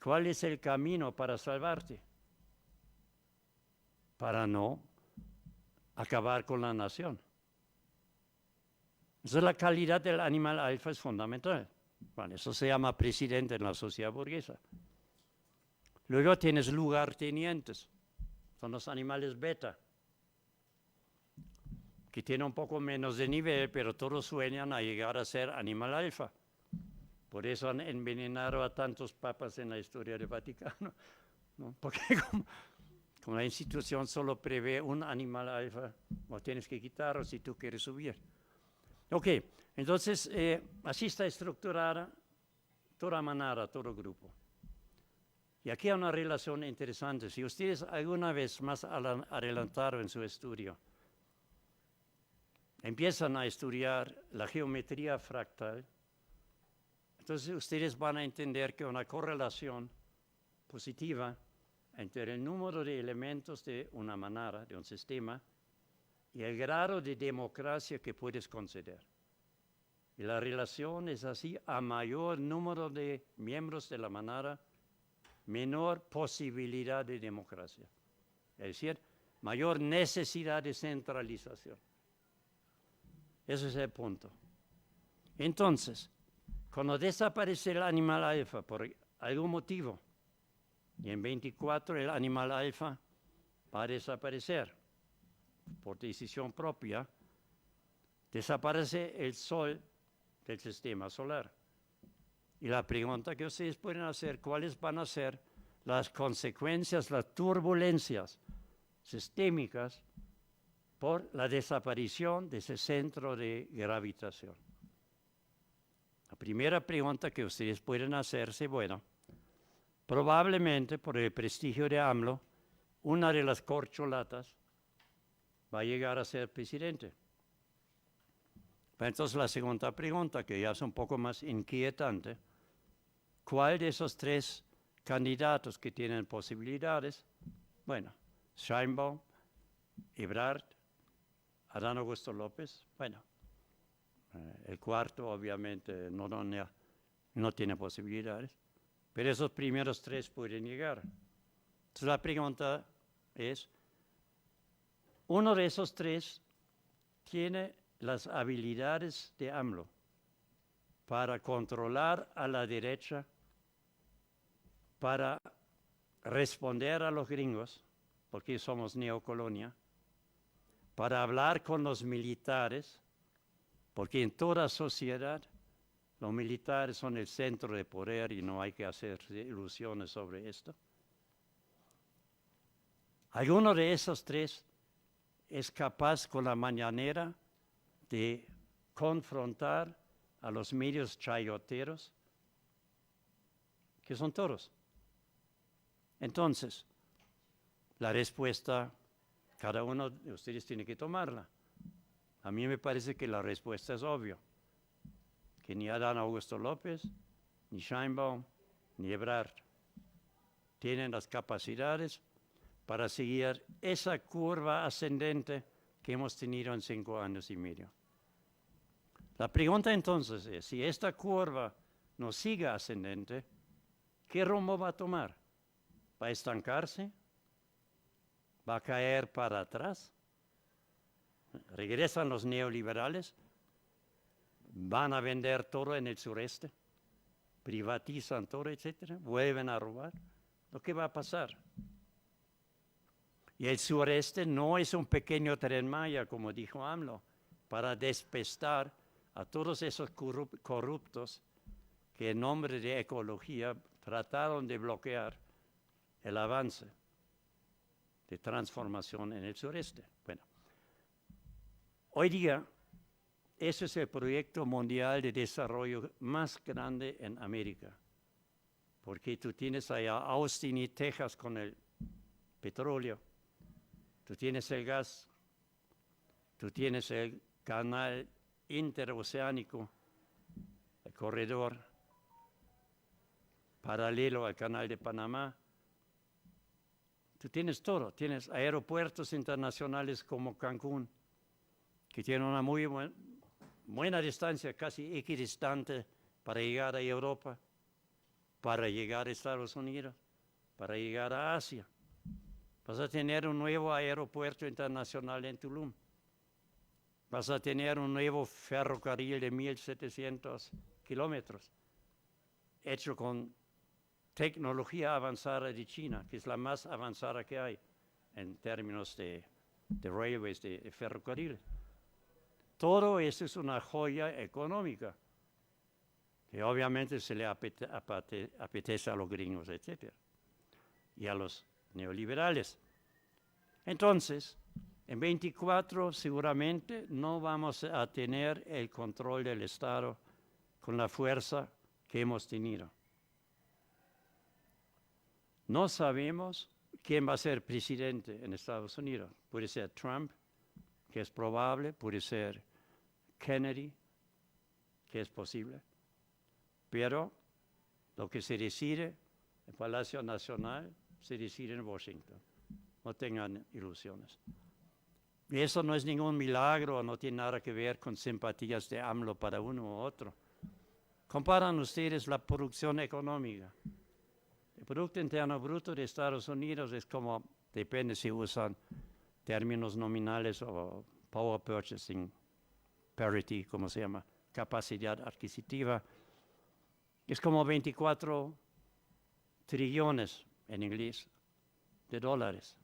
cuál es el camino para salvarte, para no acabar con la nación. Entonces la calidad del animal alfa es fundamental. Bueno, eso se llama presidente en la sociedad burguesa. Luego tienes lugartenientes, son los animales beta, que tienen un poco menos de nivel, pero todos sueñan a llegar a ser animal alfa. Por eso han envenenado a tantos papas en la historia del Vaticano, ¿no? Porque como la institución solo prevé un animal alfa, lo tienes que quitarlo si tú quieres subir. Ok, entonces así está estructurada toda manada, todo grupo. Y aquí hay una relación interesante. Si ustedes alguna vez más adelantaron en su estudio, empiezan a estudiar la geometría fractal, entonces ustedes van a entender que una correlación positiva entre el número de elementos de una manada, de un sistema, y el grado de democracia que puedes conceder. Y la relación es así: a mayor número de miembros de la manada, menor posibilidad de democracia. Es decir, mayor necesidad de centralización. Ese es el punto. Entonces, cuando desaparece el animal alfa por algún motivo, y en 24 el animal alfa va a desaparecer por decisión propia, desaparece el sol del sistema solar. Y la pregunta que ustedes pueden hacer, ¿cuáles van a ser las consecuencias, las turbulencias sistémicas por la desaparición de ese centro de gravitación? La primera pregunta que ustedes pueden hacerse, bueno, probablemente por el prestigio de AMLO, una de las corcholatas va a llegar a ser presidente. Entonces la segunda pregunta, que ya es un poco más inquietante: ¿cuál de esos tres candidatos que tienen posibilidades? Bueno, Sheinbaum, Ebrard, Adán Augusto López. Bueno, el cuarto obviamente no tiene posibilidades, pero esos primeros tres pueden llegar. Entonces la pregunta es, ¿uno de esos tres tiene las habilidades de AMLO para controlar a la derecha, para responder a los gringos, porque somos neocolonia, para hablar con los militares, porque en toda sociedad los militares son el centro de poder y no hay que hacer ilusiones sobre esto? ¿Alguno de esos tres es capaz con la mañanera de confrontar a los medios chayoteros, que son todos. Entonces, la respuesta, cada uno de ustedes tiene que tomarla. A mí me parece que la respuesta es obvia, que ni Adán Augusto López, ni Sheinbaum, ni Ebrard tienen las capacidades para seguir esa curva ascendente que hemos tenido en 5 años y medio. La pregunta entonces es, si esta curva no sigue ascendente, ¿qué rumbo va a tomar? ¿Va a estancarse? ¿Va a caer para atrás? ¿Regresan los neoliberales? ¿Van a vender todo en el sureste? ¿Privatizan todo, etcétera? ¿Vuelven a robar? ¿Lo que va a pasar? Y el sureste no es un pequeño Tren Maya, como dijo AMLO, para despestar a todos esos corruptos que en nombre de ecología trataron de bloquear el avance de transformación en el sureste. Bueno, hoy día ese es el proyecto mundial de desarrollo más grande en América, porque tú tienes allá Austin y Texas con el petróleo, tú tienes el gas, tú tienes el canal interoceánico, el corredor paralelo al canal de Panamá. Tú tienes todo, tienes aeropuertos internacionales como Cancún, que tienen una muy buena distancia, casi equidistante para llegar a Europa, para llegar a Estados Unidos, para llegar a Asia. Vas a tener un nuevo aeropuerto internacional en Tulum. Vas a tener un nuevo ferrocarril de 1.700 kilómetros, hecho con tecnología avanzada de China, que es la más avanzada que hay en términos de railways, de ferrocarril. Todo eso es una joya económica, que obviamente se le apetece a los gringos, etc. Y a los neoliberales. Entonces, en 24 seguramente no vamos a tener el control del Estado con la fuerza que hemos tenido. No sabemos quién va a ser presidente en Estados Unidos. Puede ser Trump, que es probable, puede ser Kennedy, que es posible. Pero lo que se decide en el Palacio Nacional se decide en Washington. No tengan ilusiones. Y eso no es ningún milagro, no tiene nada que ver con simpatías de AMLO para uno u otro. Comparan ustedes la producción económica. El Producto Interno Bruto de Estados Unidos es como, depende si usan términos nominales o Power Purchasing Parity, como se llama, capacidad adquisitiva. Es como 24 trillones en inglés de dólares.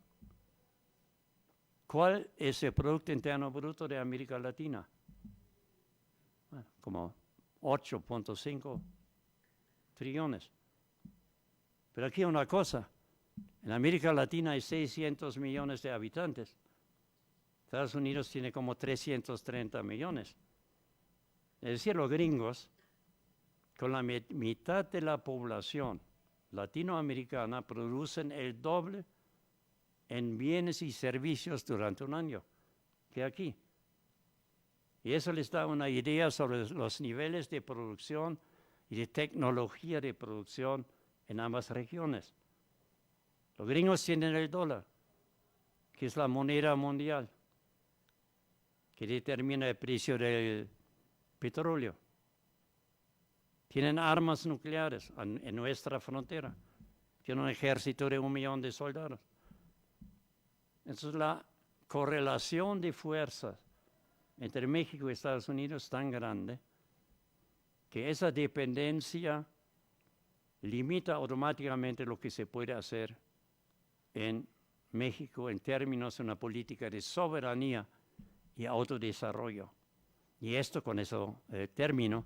¿Cuál es el Producto Interno Bruto de América Latina? Bueno, como 8.5 trillones. Pero aquí una cosa, en América Latina hay 600 millones de habitantes. Estados Unidos tiene como 330 millones. Es decir, los gringos, con la mitad de la población latinoamericana, producen el doble en bienes y servicios durante un año que aquí. Y eso les da una idea sobre los niveles de producción y de tecnología de producción en ambas regiones. Los gringos tienen el dólar, que es la moneda mundial, que determina el precio del petróleo. Tienen armas nucleares en nuestra frontera. Tienen un ejército de 1 millón de soldados. Entonces la correlación de fuerzas entre México y Estados Unidos es tan grande que esa dependencia limita automáticamente lo que se puede hacer en México en términos de una política de soberanía y autodesarrollo. Y esto, con eso termino,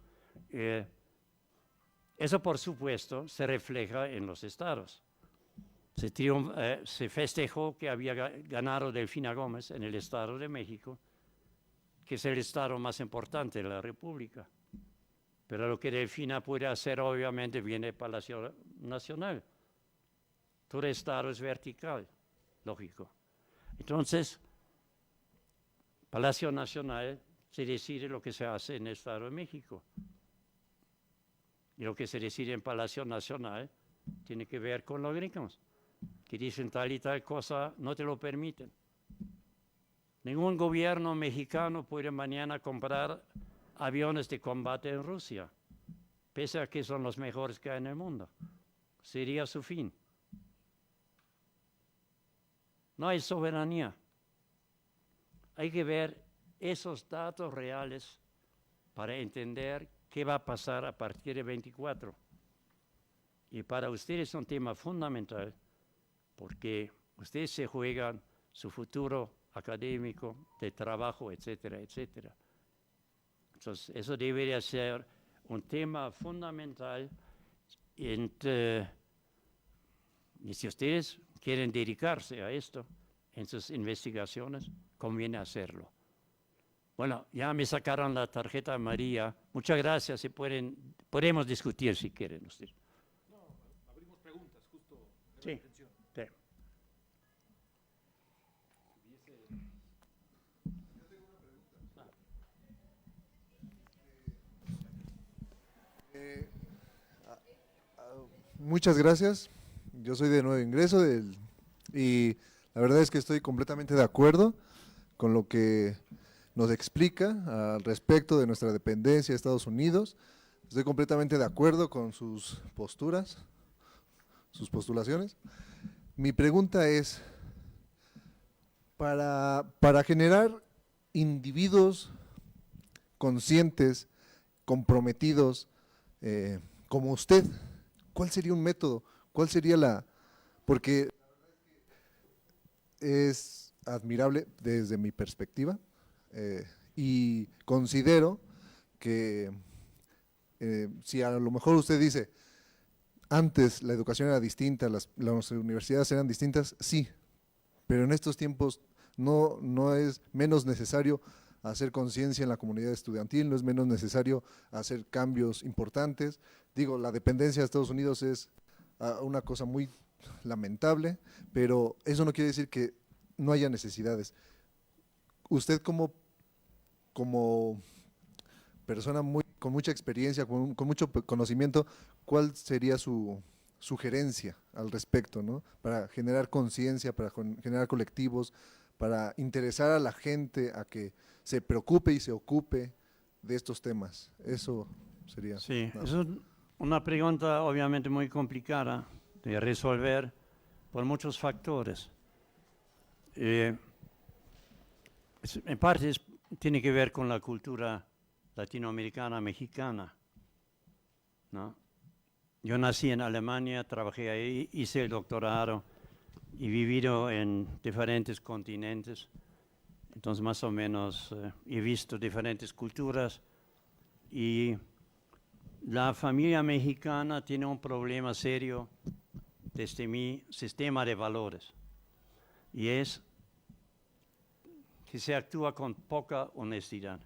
eso por supuesto se refleja en los estados. Se festejó que había ganado Delfina Gómez en el Estado de México, que es el estado más importante de la República. Pero lo que Delfina puede hacer obviamente viene del Palacio Nacional. Todo estado es vertical, lógico. Entonces, Palacio Nacional se decide lo que se hace en el Estado de México. Y lo que se decide en Palacio Nacional tiene que ver con los gringos, que dicen tal y tal cosa, no te lo permiten. Ningún gobierno mexicano puede mañana comprar aviones de combate en Rusia, pese a que son los mejores que hay en el mundo. Sería su fin. No hay soberanía. Hay que ver esos datos reales para entender qué va a pasar a partir de 24. Y para ustedes es un tema fundamental, porque ustedes se juegan su futuro académico, de trabajo, etcétera, etcétera. Entonces, eso debería ser un tema fundamental. Y si ustedes quieren dedicarse a esto en sus investigaciones, conviene hacerlo. Bueno, ya me sacaron la tarjeta amarilla. Muchas gracias. Podemos discutir si quieren ustedes.
No, abrimos preguntas, justo.
Sí. Sí.
Muchas gracias. Yo soy de nuevo ingreso y la verdad es que estoy completamente de acuerdo con lo que nos explica al respecto de nuestra dependencia de Estados Unidos. Estoy completamente de acuerdo con sus posturas, sus postulaciones. Mi pregunta es, para generar individuos conscientes, comprometidos, como usted, ¿cuál sería un método? ¿Cuál sería porque es admirable desde mi perspectiva y considero que si a lo mejor usted dice, antes la educación era distinta, las universidades eran distintas, sí, pero en estos tiempos no es menos necesario hacer conciencia en la comunidad estudiantil, no es menos necesario hacer cambios importantes. Digo, la dependencia de Estados Unidos es una cosa muy lamentable, pero eso no quiere decir que no haya necesidades. Usted como persona con mucha experiencia, con mucho conocimiento, ¿cuál sería su sugerencia al respecto, ¿no? Para generar conciencia, para generar colectivos, para interesar a la gente a que se preocupe y se ocupe de estos temas? Eso sería.
Sí, eso es una pregunta obviamente muy complicada de resolver por muchos factores. En parte tiene que ver con la cultura latinoamericana, mexicana, ¿no? Yo nací en Alemania, trabajé ahí, hice el doctorado y vivido en diferentes continentes. Entonces, más o menos, he visto diferentes culturas y la familia mexicana tiene un problema serio desde mi sistema de valores y es que se actúa con poca honestidad.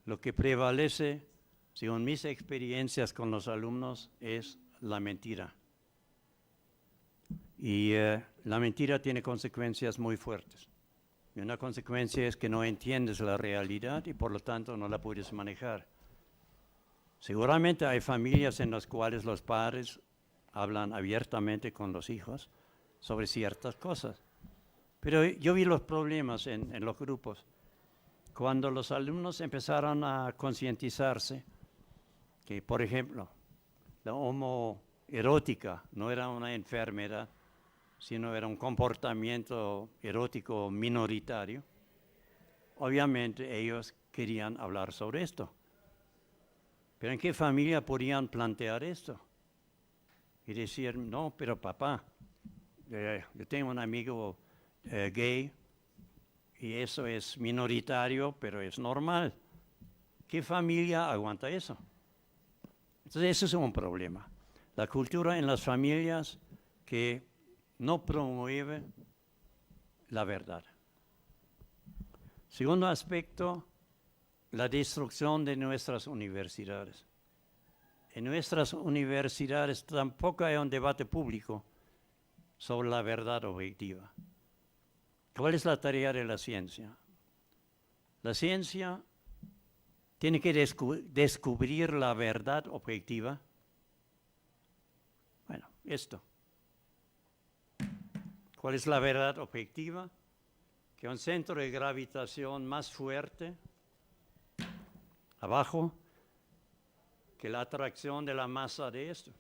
Lo que prevalece, según mis experiencias con los alumnos, es la mentira. Y la mentira tiene consecuencias muy fuertes. Y una consecuencia es que no entiendes la realidad y por lo tanto no la puedes manejar. Seguramente hay familias en las cuales los padres hablan abiertamente con los hijos sobre ciertas cosas. Pero yo vi los problemas en los grupos. Cuando los alumnos empezaron a concientizarse que, por ejemplo, la homoerótica no era una enfermedad, sino era un comportamiento erótico minoritario, obviamente ellos querían hablar sobre esto. Pero ¿en qué familia podían plantear esto? Y decir, no, pero papá, yo tengo un amigo gay y eso es minoritario, pero es normal. ¿Qué familia aguanta eso? Entonces, eso es un problema. La cultura en las familias que no promueve la verdad. Segundo aspecto, la destrucción de nuestras universidades. En nuestras universidades tampoco hay un debate público sobre la verdad objetiva. ¿Cuál es la tarea de la ciencia? La ciencia tiene que descubrir la verdad objetiva. Bueno, esto. ¿Cuál es la verdad objetiva? Que un centro de gravitación más fuerte abajo que la atracción de la masa de esto.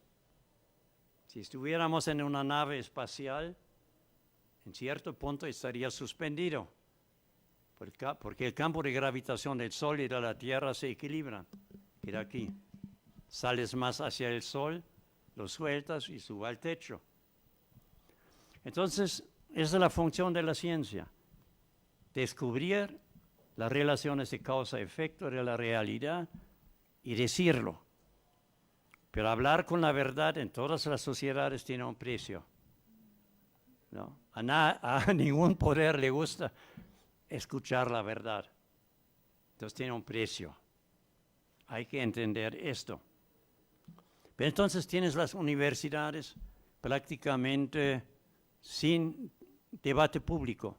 Si estuviéramos en una nave espacial, en cierto punto estaría suspendido, porque el campo de gravitación del Sol y de la Tierra se equilibran. Mira aquí, sales más hacia el Sol, lo sueltas y sube al techo. Entonces, esa es la función de la ciencia, descubrir las relaciones de causa-efecto de la realidad y decirlo. Pero hablar con la verdad en todas las sociedades tiene un precio. ¿No? A ningún poder le gusta escuchar la verdad. Entonces tiene un precio. Hay que entender esto. Pero entonces tienes las universidades prácticamente sin debate público.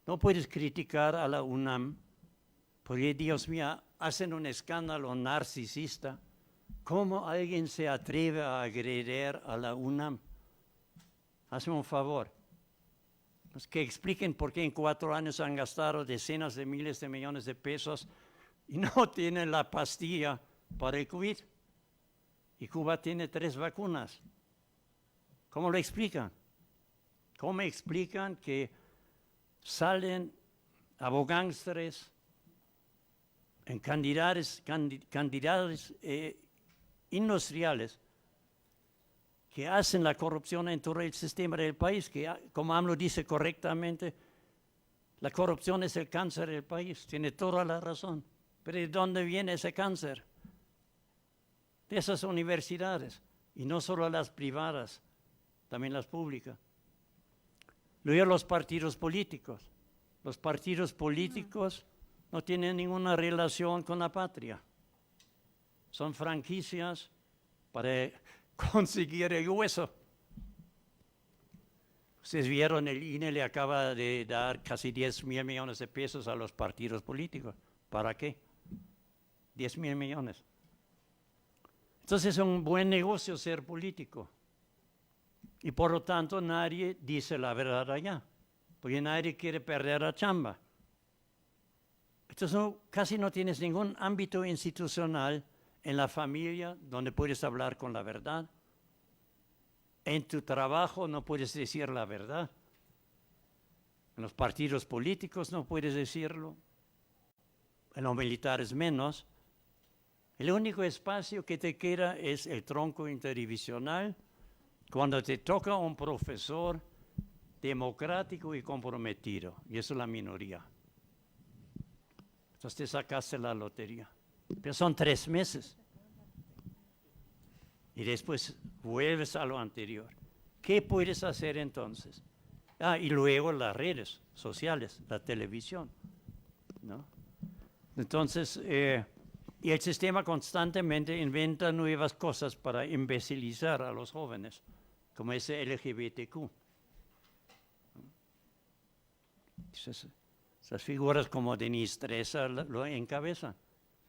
No puedes criticar a la UNAM porque, Dios mío, hacen un escándalo narcisista. ¿Cómo alguien se atreve a agredir a la UNAM? Hazme un favor. Pues que expliquen por qué en 4 años han gastado decenas de miles de millones de pesos y no tienen la pastilla para el COVID. Y Cuba tiene 3 vacunas. ¿Cómo lo explican? ¿Cómo me explican que salen abogángsteres en cantidades industriales que hacen la corrupción en todo el sistema del país, que como AMLO dice correctamente, la corrupción es el cáncer del país, tiene toda la razón. Pero ¿de dónde viene ese cáncer? De esas universidades, y no solo las privadas, también las públicas. Luego los partidos políticos. Los partidos políticos no tienen ninguna relación con la patria. Son franquicias para conseguir el hueso. Ustedes vieron, el INE le acaba de dar casi 10,000 millones de pesos a los partidos políticos. ¿Para qué? 10,000 millones. Entonces es un buen negocio ser político. Y por lo tanto nadie dice la verdad allá, porque nadie quiere perder la chamba. Entonces casi no tienes ningún ámbito institucional en la familia donde puedes hablar con la verdad. En tu trabajo no puedes decir la verdad. En los partidos políticos no puedes decirlo. En los militares menos. El único espacio que te queda es el tronco interdivisional, cuando te toca un profesor democrático y comprometido, y eso es la minoría. Entonces te sacaste la lotería. Pero son 3 meses. Y después vuelves a lo anterior. ¿Qué puedes hacer entonces? Y luego las redes sociales, la televisión, ¿no? Entonces, y el sistema constantemente inventa nuevas cosas para imbecilizar a los jóvenes, como ese LGBTQ. Esas figuras como Denise Dresser lo encabezan.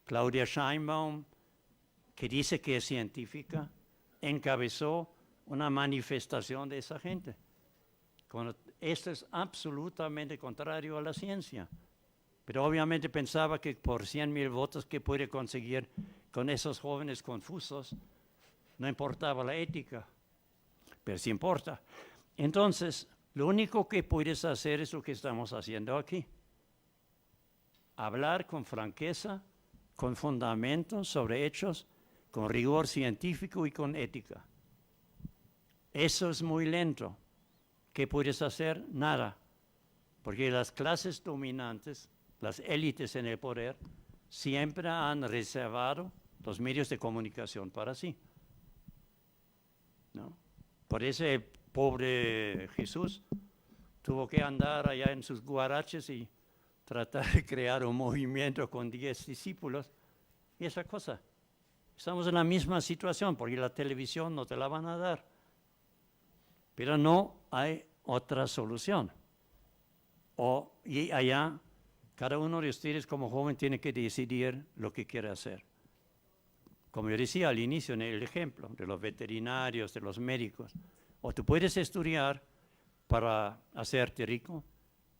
Claudia Sheinbaum, que dice que es científica, encabezó una manifestación de esa gente. Esto es absolutamente contrario a la ciencia. Pero obviamente pensaba que por 100,000 votos que puede conseguir con esos jóvenes confusos, no importaba la ética, pero sí importa. Entonces, lo único que puedes hacer es lo que estamos haciendo aquí. Hablar con franqueza, con fundamentos sobre hechos, con rigor científico y con ética. Eso es muy lento. ¿Qué puedes hacer? Nada. Porque las clases dominantes, las élites en el poder, siempre han reservado los medios de comunicación para sí, ¿no? Por eso el pobre Jesús tuvo que andar allá en sus guaraches y tratar de crear un movimiento con 10 discípulos. Y esa cosa. Estamos en la misma situación porque la televisión no te la van a dar. Pero no hay otra solución. Y allá, cada uno de ustedes como joven tiene que decidir lo que quiere hacer. Como yo decía al inicio en el ejemplo de los veterinarios, de los médicos, o tú puedes estudiar para hacerte rico,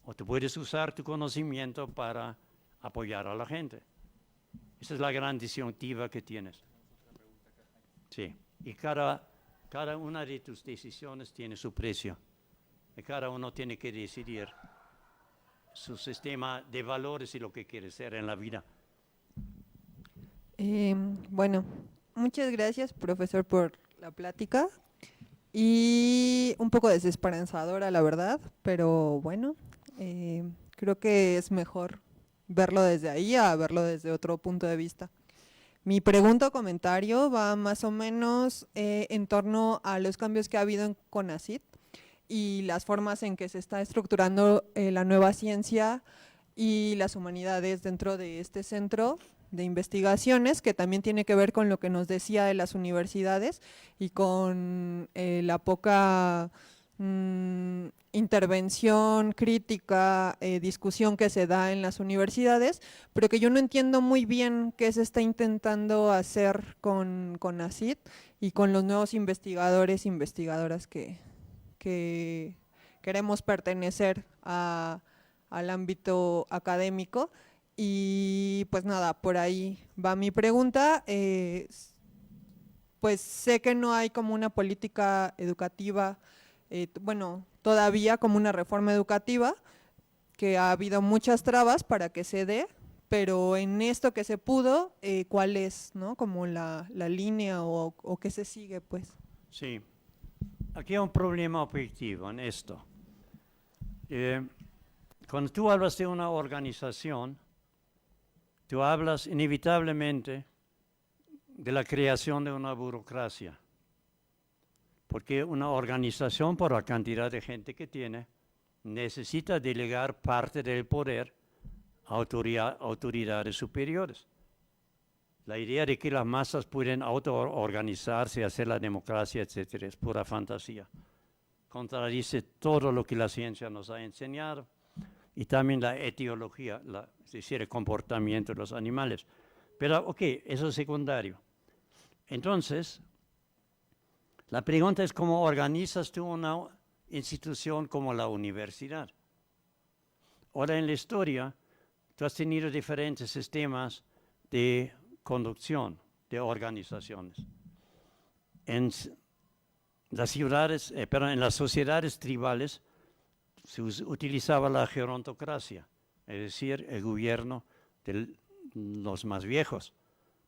o tú puedes usar tu conocimiento para apoyar a la gente. Esa es la gran disyuntiva que tienes. Sí, y cada una de tus decisiones tiene su precio. Y cada uno tiene que decidir su sistema de valores y lo que quiere ser en la vida.
Bueno, muchas gracias, profesor, por la plática. Y un poco desesperanzadora, la verdad, pero bueno, creo que es mejor verlo desde ahí a verlo desde otro punto de vista. Mi pregunta o comentario va más o menos en torno a los cambios que ha habido en CONACYT y las formas en que se está estructurando la nueva ciencia y las humanidades dentro de este centro de investigaciones, que también tiene que ver con lo que nos decía de las universidades y con la poca intervención crítica, discusión que se da en las universidades, pero que yo no entiendo muy bien qué se está intentando hacer con CONACYT y con los nuevos investigadores e investigadoras que queremos pertenecer al ámbito académico. Y pues nada, por ahí va mi pregunta. Pues sé que no hay como una política educativa, bueno, todavía como una reforma educativa, que ha habido muchas trabas para que se dé, pero en esto que se pudo, ¿cuál es, no? Como la línea o qué se sigue, pues.
Sí, aquí hay un problema objetivo en esto. Cuando tú hablas de una organización, tú hablas inevitablemente de la creación de una burocracia, porque una organización, por la cantidad de gente que tiene, necesita delegar parte del poder a autoridades superiores. La idea de que las masas pueden autoorganizarse, hacer la democracia, etcétera, es pura fantasía. Contradice todo lo que la ciencia nos ha enseñado y también la etiología, es decir, el comportamiento de los animales. Pero, ok, eso es secundario. Entonces, la pregunta es cómo organizas tú una institución como la universidad. Ahora, en la historia, tú has tenido diferentes sistemas de conducción, de organizaciones. En las ciudades, en las sociedades tribales, se utilizaba la gerontocracia, es decir, el gobierno de los más viejos,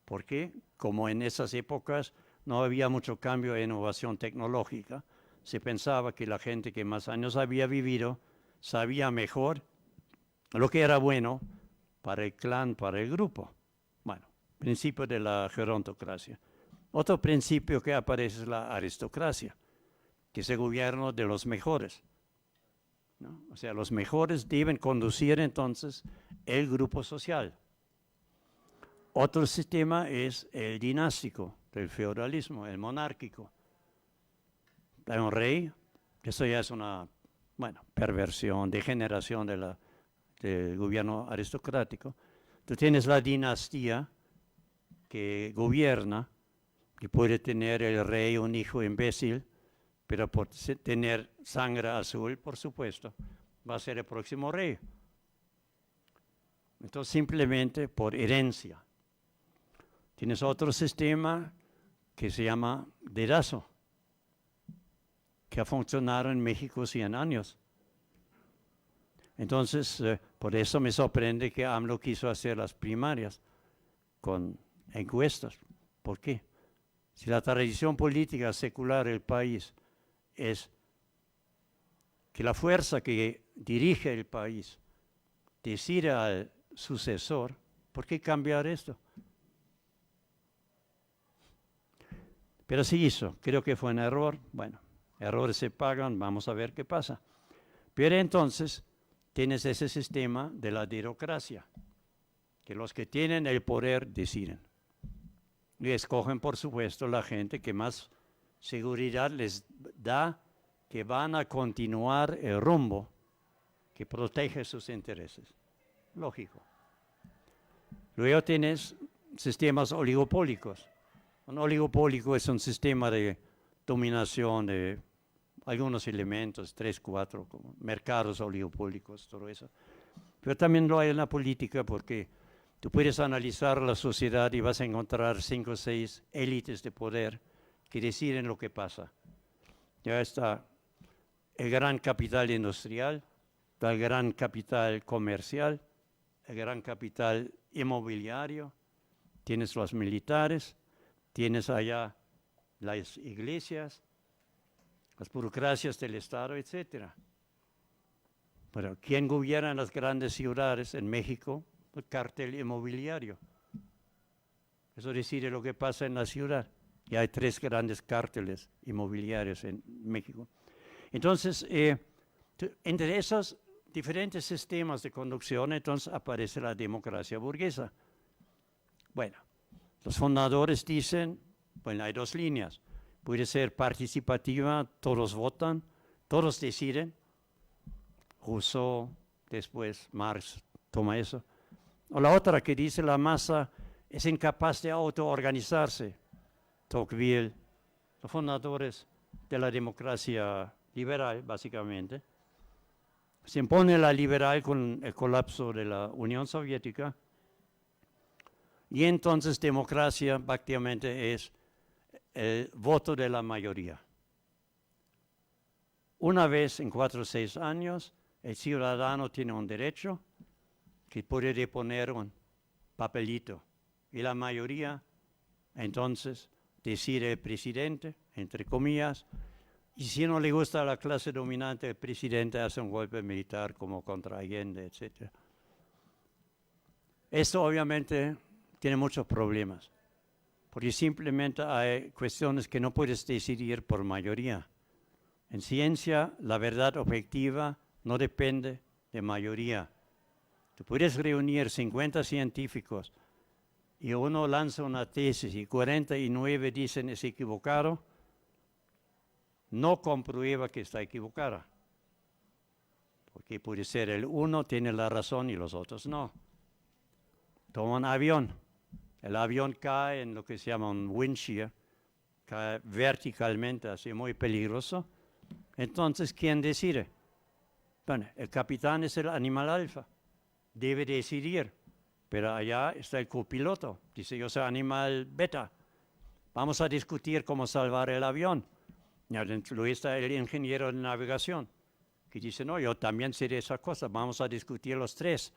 porque como en esas épocas no había mucho cambio e innovación tecnológica, se pensaba que la gente que más años había vivido sabía mejor lo que era bueno para el clan, para el grupo. Bueno, principio de la gerontocracia. Otro principio que aparece es la aristocracia, que es el gobierno de los mejores, ¿no? O sea, los mejores deben conducir entonces el grupo social. Otro sistema es el dinástico, del feudalismo, el monárquico. Hay un rey, eso ya es una perversión, degeneración del gobierno aristocrático. Tú tienes la dinastía que gobierna, que puede tener el rey un hijo imbécil, pero por tener sangre azul, por supuesto, va a ser el próximo rey. Entonces, simplemente por herencia. Tienes otro sistema que se llama dedazo, que ha funcionado en México 100 años. Entonces, por eso me sorprende que AMLO quiso hacer las primarias con encuestas. ¿Por qué? Si la tradición política secular del país es que la fuerza que dirige el país decide al sucesor, ¿por qué cambiar esto? Pero sí hizo, creo que fue un error. Bueno, errores se pagan, vamos a ver qué pasa. Pero entonces tienes ese sistema de la dedocracia, que los que tienen el poder deciden. Y escogen, por supuesto, la gente que más seguridad les da que van a continuar el rumbo que protege sus intereses. Lógico. Luego tienes sistemas oligopólicos. Un oligopólico es un sistema de dominación de algunos elementos, 3, 4, como mercados oligopólicos, todo eso. Pero también lo hay en la política porque tú puedes analizar la sociedad y vas a encontrar 5 o 6 élites de poder que deciden lo que pasa. Ya está el gran capital industrial, el gran capital comercial, el gran capital inmobiliario, tienes los militares, tienes allá las iglesias, las burocracias del Estado, etc. Pero ¿quién gobierna en las grandes ciudades en México? El cartel inmobiliario. Eso decide lo que pasa en la ciudad. Y hay 3 grandes cárteles inmobiliarios en México. Entonces, entre esos diferentes sistemas de conducción, entonces aparece la democracia burguesa. Bueno, los fundadores dicen, bueno, hay 2 líneas. Puede ser participativa, todos votan, todos deciden. Rousseau, después Marx toma eso. O la otra que dice la masa es incapaz de autoorganizarse. Tocqueville, los fundadores de la democracia liberal, básicamente. Se impone la liberal con el colapso de la Unión Soviética. Y entonces democracia prácticamente es el voto de la mayoría. Una vez en 4 o 6 años, el ciudadano tiene un derecho que puede deponer un papelito. Y la mayoría, entonces, decide el presidente, entre comillas, y si no le gusta a la clase dominante, el presidente hace un golpe militar como contra Allende, etc. Esto obviamente tiene muchos problemas, porque simplemente hay cuestiones que no puedes decidir por mayoría. En ciencia, la verdad objetiva no depende de mayoría. Tú puedes reunir 50 científicos y uno lanza una tesis y 49 dicen es equivocado, no comprueba que está equivocada. Porque puede ser el uno tiene la razón y los otros no. Toma un avión. El avión cae en lo que se llama un wind shear, cae verticalmente, así muy peligroso. Entonces, ¿quién decide? Bueno, el capitán es el animal alfa, debe decidir, pero allá está el copiloto, dice yo soy animal beta, vamos a discutir cómo salvar el avión. Y luego está el ingeniero de navegación, que dice, no, yo también sé de esa cosa, vamos a discutir los 3.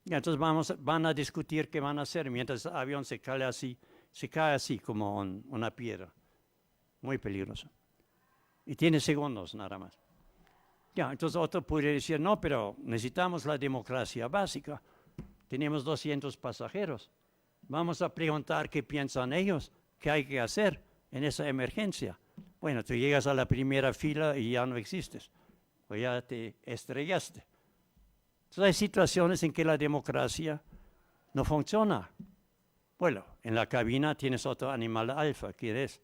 Y entonces van a discutir qué van a hacer mientras el avión se cae así como una piedra, muy peligroso. Y tiene segundos nada más. Ya, entonces otro puede decir, no, pero necesitamos la democracia básica. Tenemos 200 pasajeros. Vamos a preguntar qué piensan ellos, qué hay que hacer en esa emergencia. Bueno, tú llegas a la primera fila y ya no existes, o ya te estrellaste. Entonces hay situaciones en que la democracia no funciona. Bueno, en la cabina tienes otro animal alfa, que es,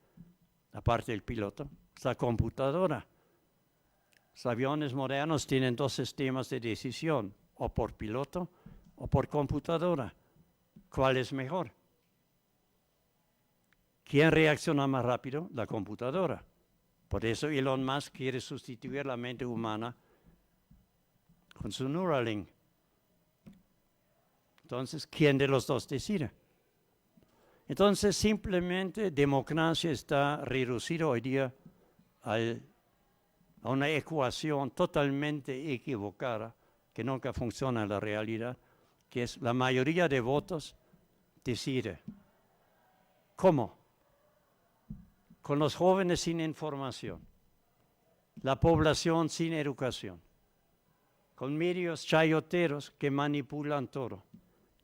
aparte del piloto, la computadora. Los aviones modernos tienen 2 sistemas de decisión, o por piloto o por computadora. ¿Cuál es mejor? ¿Quién reacciona más rápido? La computadora. Por eso Elon Musk quiere sustituir la mente humana con su Neuralink. Entonces, ¿quién de los 2 decide? Entonces, simplemente democracia está reducida hoy día a una ecuación totalmente equivocada que nunca funciona en la realidad, que es la mayoría de votos decide. ¿Cómo? Con los jóvenes sin información, la población sin educación, con medios chayoteros que manipulan todo,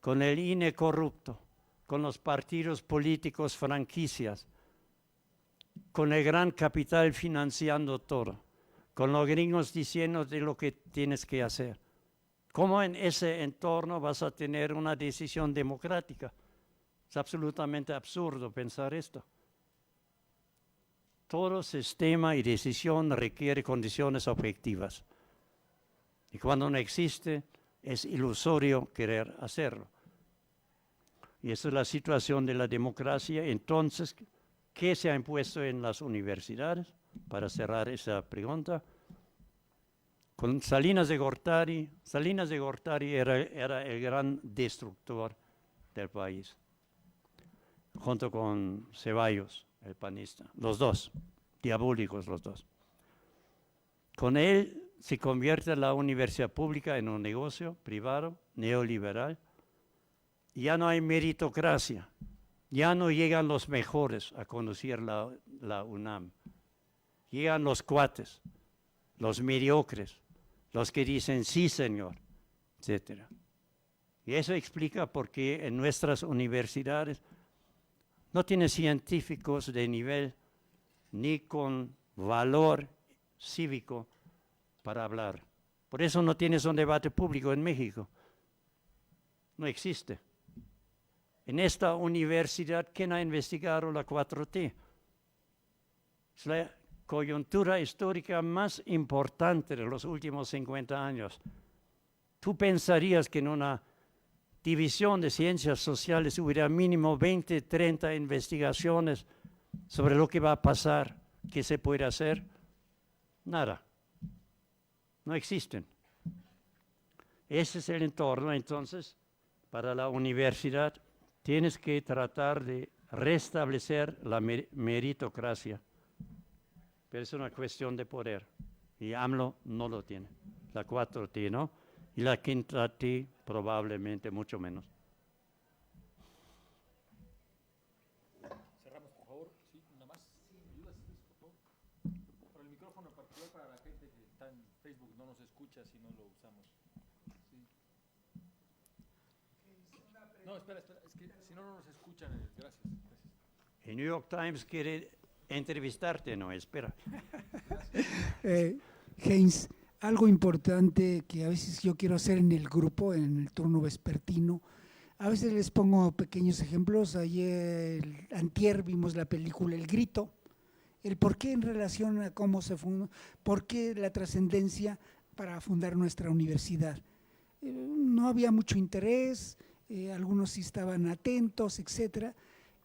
con el INE corrupto, con los partidos políticos franquicias con el gran capital financiando todo, con los gringos diciendo de lo que tienes que hacer. ¿Cómo en ese entorno vas a tener una decisión democrática? Es absolutamente absurdo pensar esto. Todo sistema y decisión requiere condiciones objetivas. Y cuando no existe, es ilusorio querer hacerlo. Y esa es la situación de la democracia. Entonces, ¿qué se ha impuesto en las universidades? Para cerrar esa pregunta. Con Salinas de Gortari era el gran destructor del país, junto con Ceballos, el panista, los dos, diabólicos los dos. Con él se convierte la universidad pública en un negocio privado, neoliberal. Ya no hay meritocracia, ya no llegan los mejores a conducir la UNAM. Llegan los cuates, los mediocres, los que dicen sí señor, etc. Y eso explica por qué en nuestras universidades no tienen científicos de nivel ni con valor cívico para hablar. Por eso no tienes un debate público en México. No existe. En esta universidad, ¿quién ha investigado la 4T? Es la coyuntura histórica más importante de los últimos 50 años. Tú pensarías que en una división de ciencias sociales hubiera mínimo 20, 30 investigaciones sobre lo que va a pasar, qué se puede hacer. Nada. No existen. Ese es el entorno. Entonces, para la universidad tienes que tratar de restablecer la meritocracia. Pero es una cuestión de poder. Y AMLO no lo tiene. La 4T, ¿no? Y la quinta T probablemente mucho menos.
Cerramos, por favor. Sí, una más. ¿Ayudas, por favor? Por el micrófono en particular para la gente que está en Facebook no nos escucha si no lo usamos. Sí. No, espera. Es que si no, no nos escuchan. Gracias.
El New York Times quiere entrevistarte, no, espera.
Heinz, algo importante que a veces yo quiero hacer en el grupo, en el turno vespertino, a veces les pongo pequeños ejemplos. Ayer, antier, vimos la película El Grito, el por qué en relación a cómo se fundó, por qué la trascendencia para fundar nuestra universidad. No había mucho interés, algunos sí estaban atentos, etcétera,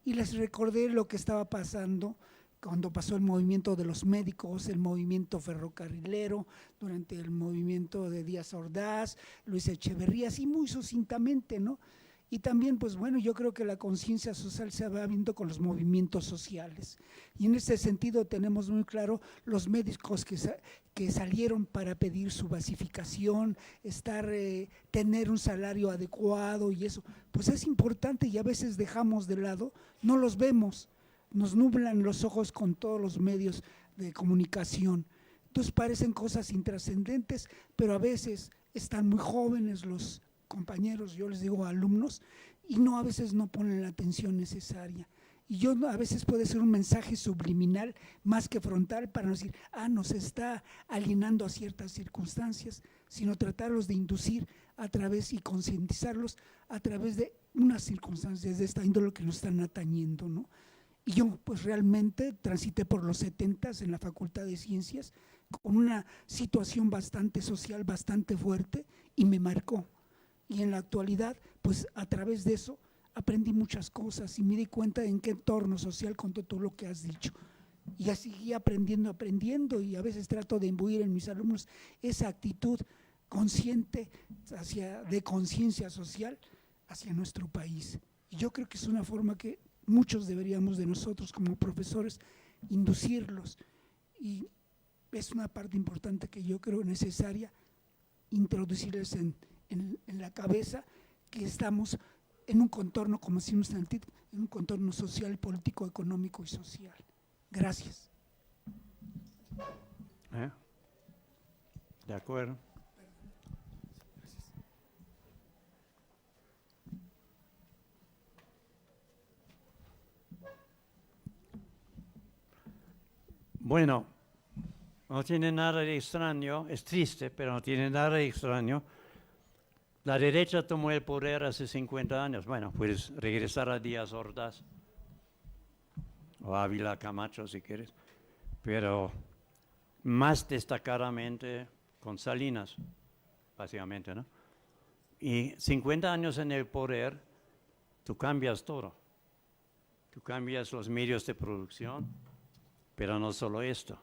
y les recordé lo que estaba pasando cuando pasó el movimiento de los médicos, el movimiento ferrocarrilero, durante el movimiento de Díaz Ordaz, Luis Echeverría, así muy sucintamente, ¿no? Y también, pues bueno, yo creo que la conciencia social se va viendo con los movimientos sociales. Y en ese sentido tenemos muy claro los médicos que salieron para pedir su basificación, tener un salario adecuado y eso. Pues es importante y a veces dejamos de lado, no los vemos. Nos nublan los ojos con todos los medios de comunicación. Entonces parecen cosas intrascendentes, pero a veces están muy jóvenes los compañeros, yo les digo alumnos, y a veces no ponen la atención necesaria. Y a veces puede ser un mensaje subliminal más que frontal para no decir, nos está alienando a ciertas circunstancias, sino tratarlos de inducir a través y concientizarlos a través de unas circunstancias de esta índole que nos están atañendo, ¿no? Y yo pues realmente transité por los 70s en la Facultad de Ciencias con una situación bastante social, bastante fuerte y me marcó. Y en la actualidad pues a través de eso aprendí muchas cosas y me di cuenta en qué entorno social con todo lo que has dicho. Y así seguí aprendiendo y a veces trato de imbuir en mis alumnos esa actitud consciente de conciencia social hacia nuestro país. Y yo creo que es una forma que muchos deberíamos de nosotros como profesores inducirlos y es una parte importante que yo creo necesaria introducirles en la cabeza que estamos en un contorno, como decimos en un contorno social, político, económico y social. Gracias.
De acuerdo. Bueno, no tiene nada de extraño, es triste, pero no tiene nada de extraño. La derecha tomó el poder hace 50 años. Bueno, puedes regresar a Díaz Ordaz o Ávila Camacho si quieres, pero más destacadamente con Salinas, básicamente, ¿no? Y 50 años en el poder, tú cambias todo. Tú cambias los medios de producción, pero no solo esto.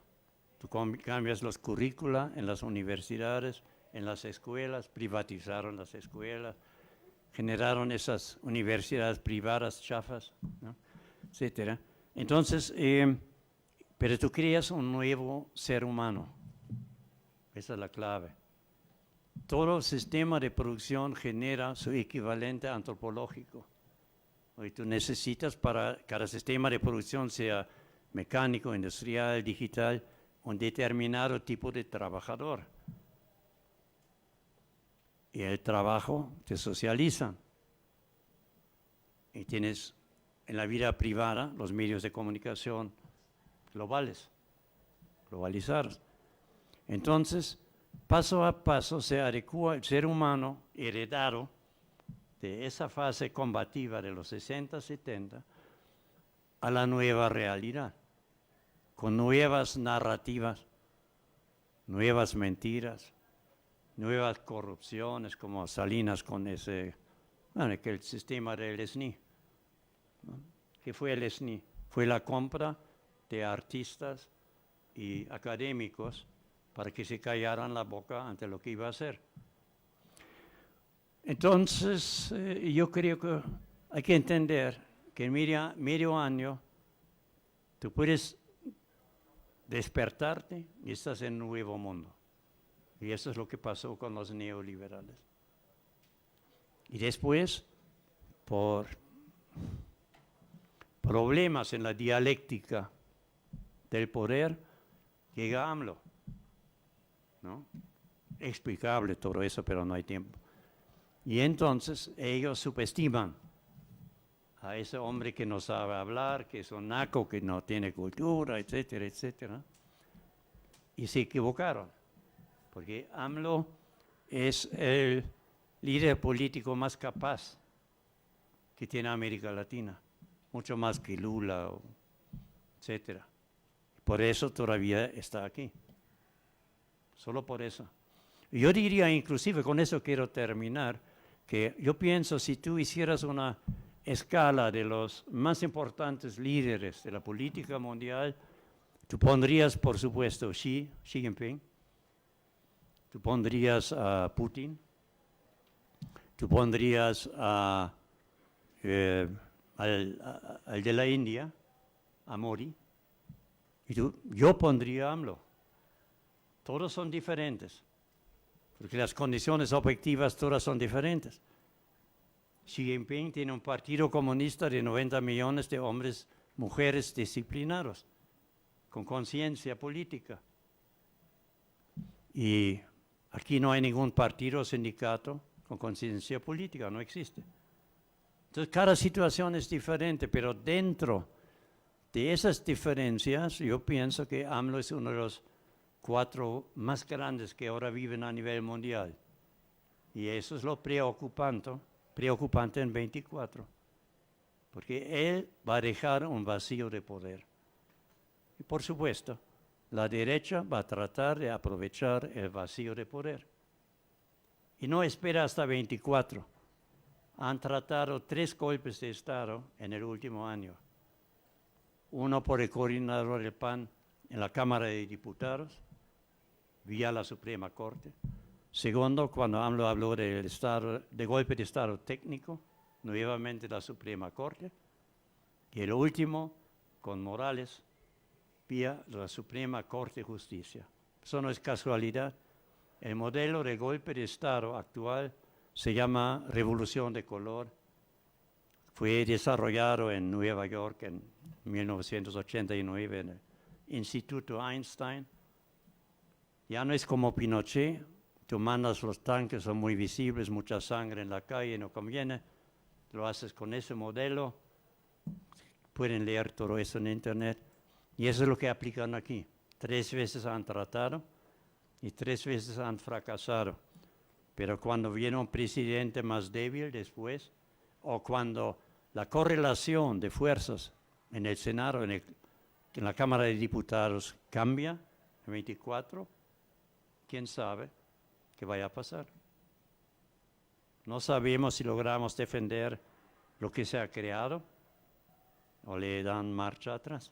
Tú cambias los currícula en las universidades, en las escuelas, privatizaron las escuelas, generaron esas universidades privadas chafas, ¿no? Etcétera. Entonces, pero tú creas un nuevo ser humano. Esa es la clave. Todo sistema de producción genera su equivalente antropológico. Y tú necesitas para cada sistema de producción, sea mecánico, industrial, digital, un determinado tipo de trabajador. Y el trabajo te socializan. Y tienes en la vida privada los medios de comunicación globalizados. Entonces, paso a paso se adecua el ser humano heredado de esa fase combativa de los 60, 70 a la nueva realidad, con nuevas narrativas, nuevas mentiras, nuevas corrupciones, como Salinas con aquel sistema del SNI. ¿No? ¿Qué fue el SNI? Fue la compra de artistas y académicos para que se callaran la boca ante lo que iba a hacer. Entonces, yo creo que hay que entender que en medio año tú puedes despertarte y estás en un nuevo mundo. Y eso es lo que pasó con los neoliberales. Y después, por problemas en la dialéctica del poder, llega AMLO, ¿no? Explicable todo eso, pero no hay tiempo. Y entonces ellos subestiman a ese hombre que no sabe hablar, que es un naco, que no tiene cultura, etcétera, etcétera. Y se equivocaron, porque AMLO es el líder político más capaz que tiene América Latina, mucho más que Lula, etcétera. Por eso todavía está aquí, solo por eso. Yo diría inclusive, con eso quiero terminar, que yo pienso si tú hicieras una escala de los más importantes líderes de la política mundial, tú pondrías, por supuesto, Xi Jinping, tú pondrías a Putin, tú pondrías al de la India, a Modi, y yo pondría a AMLO. Todos son diferentes, porque las condiciones objetivas todas son diferentes. Xi Jinping tiene un partido comunista de 90 millones de hombres, mujeres disciplinados, con conciencia política. Y aquí no hay ningún partido o sindicato con conciencia política, no existe. Entonces cada situación es diferente, pero dentro de esas diferencias yo pienso que AMLO es uno de los 4 más grandes que ahora viven a nivel mundial. Y eso es lo preocupante en 24, porque él va a dejar un vacío de poder. Y por supuesto, la derecha va a tratar de aprovechar el vacío de poder. Y no espera hasta 24. Han tratado 3 golpes de Estado en el último año. Uno por el coordinador del PAN en la Cámara de Diputados, vía la Suprema Corte. Segundo, cuando AMLO habló de golpe de Estado técnico, nuevamente la Suprema Corte. Y el último, con Morales, vía la Suprema Corte de Justicia. Eso no es casualidad. El modelo de golpe de Estado actual se llama Revolución de Color. Fue desarrollado en Nueva York en 1989 en el Instituto Einstein. Ya no es como Pinochet. Tú mandas los tanques, son muy visibles, mucha sangre en la calle, no conviene. Lo haces con ese modelo. Pueden leer todo eso en internet. Y eso es lo que aplican aquí. 3 veces han tratado y 3 veces han fracasado. Pero cuando viene un presidente más débil después, o cuando la correlación de fuerzas en el Senado, en la Cámara de Diputados cambia, en 24, quién sabe qué vaya a pasar. No sabemos si logramos defender lo que se ha creado o le dan marcha atrás,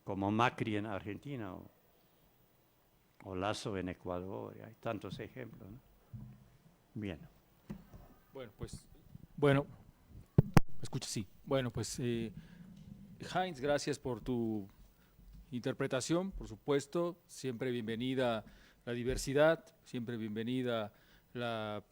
como Macri en Argentina o Lasso en Ecuador, hay tantos ejemplos, ¿no? Bien.
Bueno, pues, escucha, sí. Bueno, pues, Heinz, gracias por tu interpretación, por supuesto. Siempre bienvenida la diversidad, siempre bienvenida la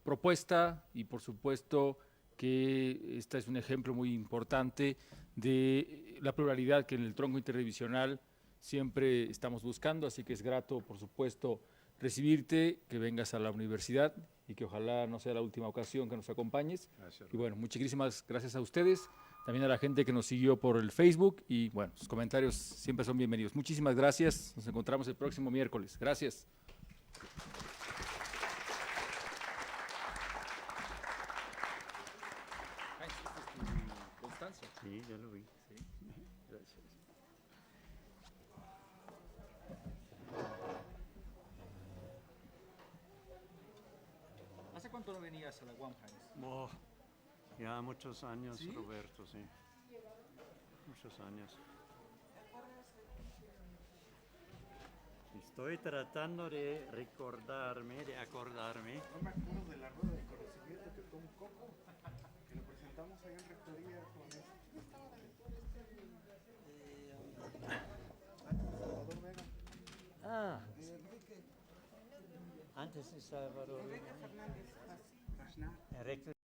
propuesta y, por supuesto, que esta es un ejemplo muy importante de la pluralidad que en el tronco interdivisional siempre estamos buscando, así que es grato, por supuesto, recibirte, que vengas a la universidad y que ojalá no sea la última ocasión que nos acompañes. Gracias. Y bueno, muchísimas gracias a ustedes, también a la gente que nos siguió por el Facebook y bueno, sus comentarios siempre son bienvenidos. Muchísimas gracias, nos encontramos el próximo miércoles. Gracias. Constancia.
Sí, ya lo vi. Sí. Gracias.
¿Hace cuánto no venías a la UAM, Heinz?
Oh, ya muchos años,
¿Sí?
Roberto, sí. Muchos años. Estoy tratando de recordarme, de acordarme.
No me acuerdo de la rueda de conocimiento que fue un coco, que lo presentamos ahí en rectoría con Salvador Vega.
Ah, antes de Salvador.
Rebeca Fernández.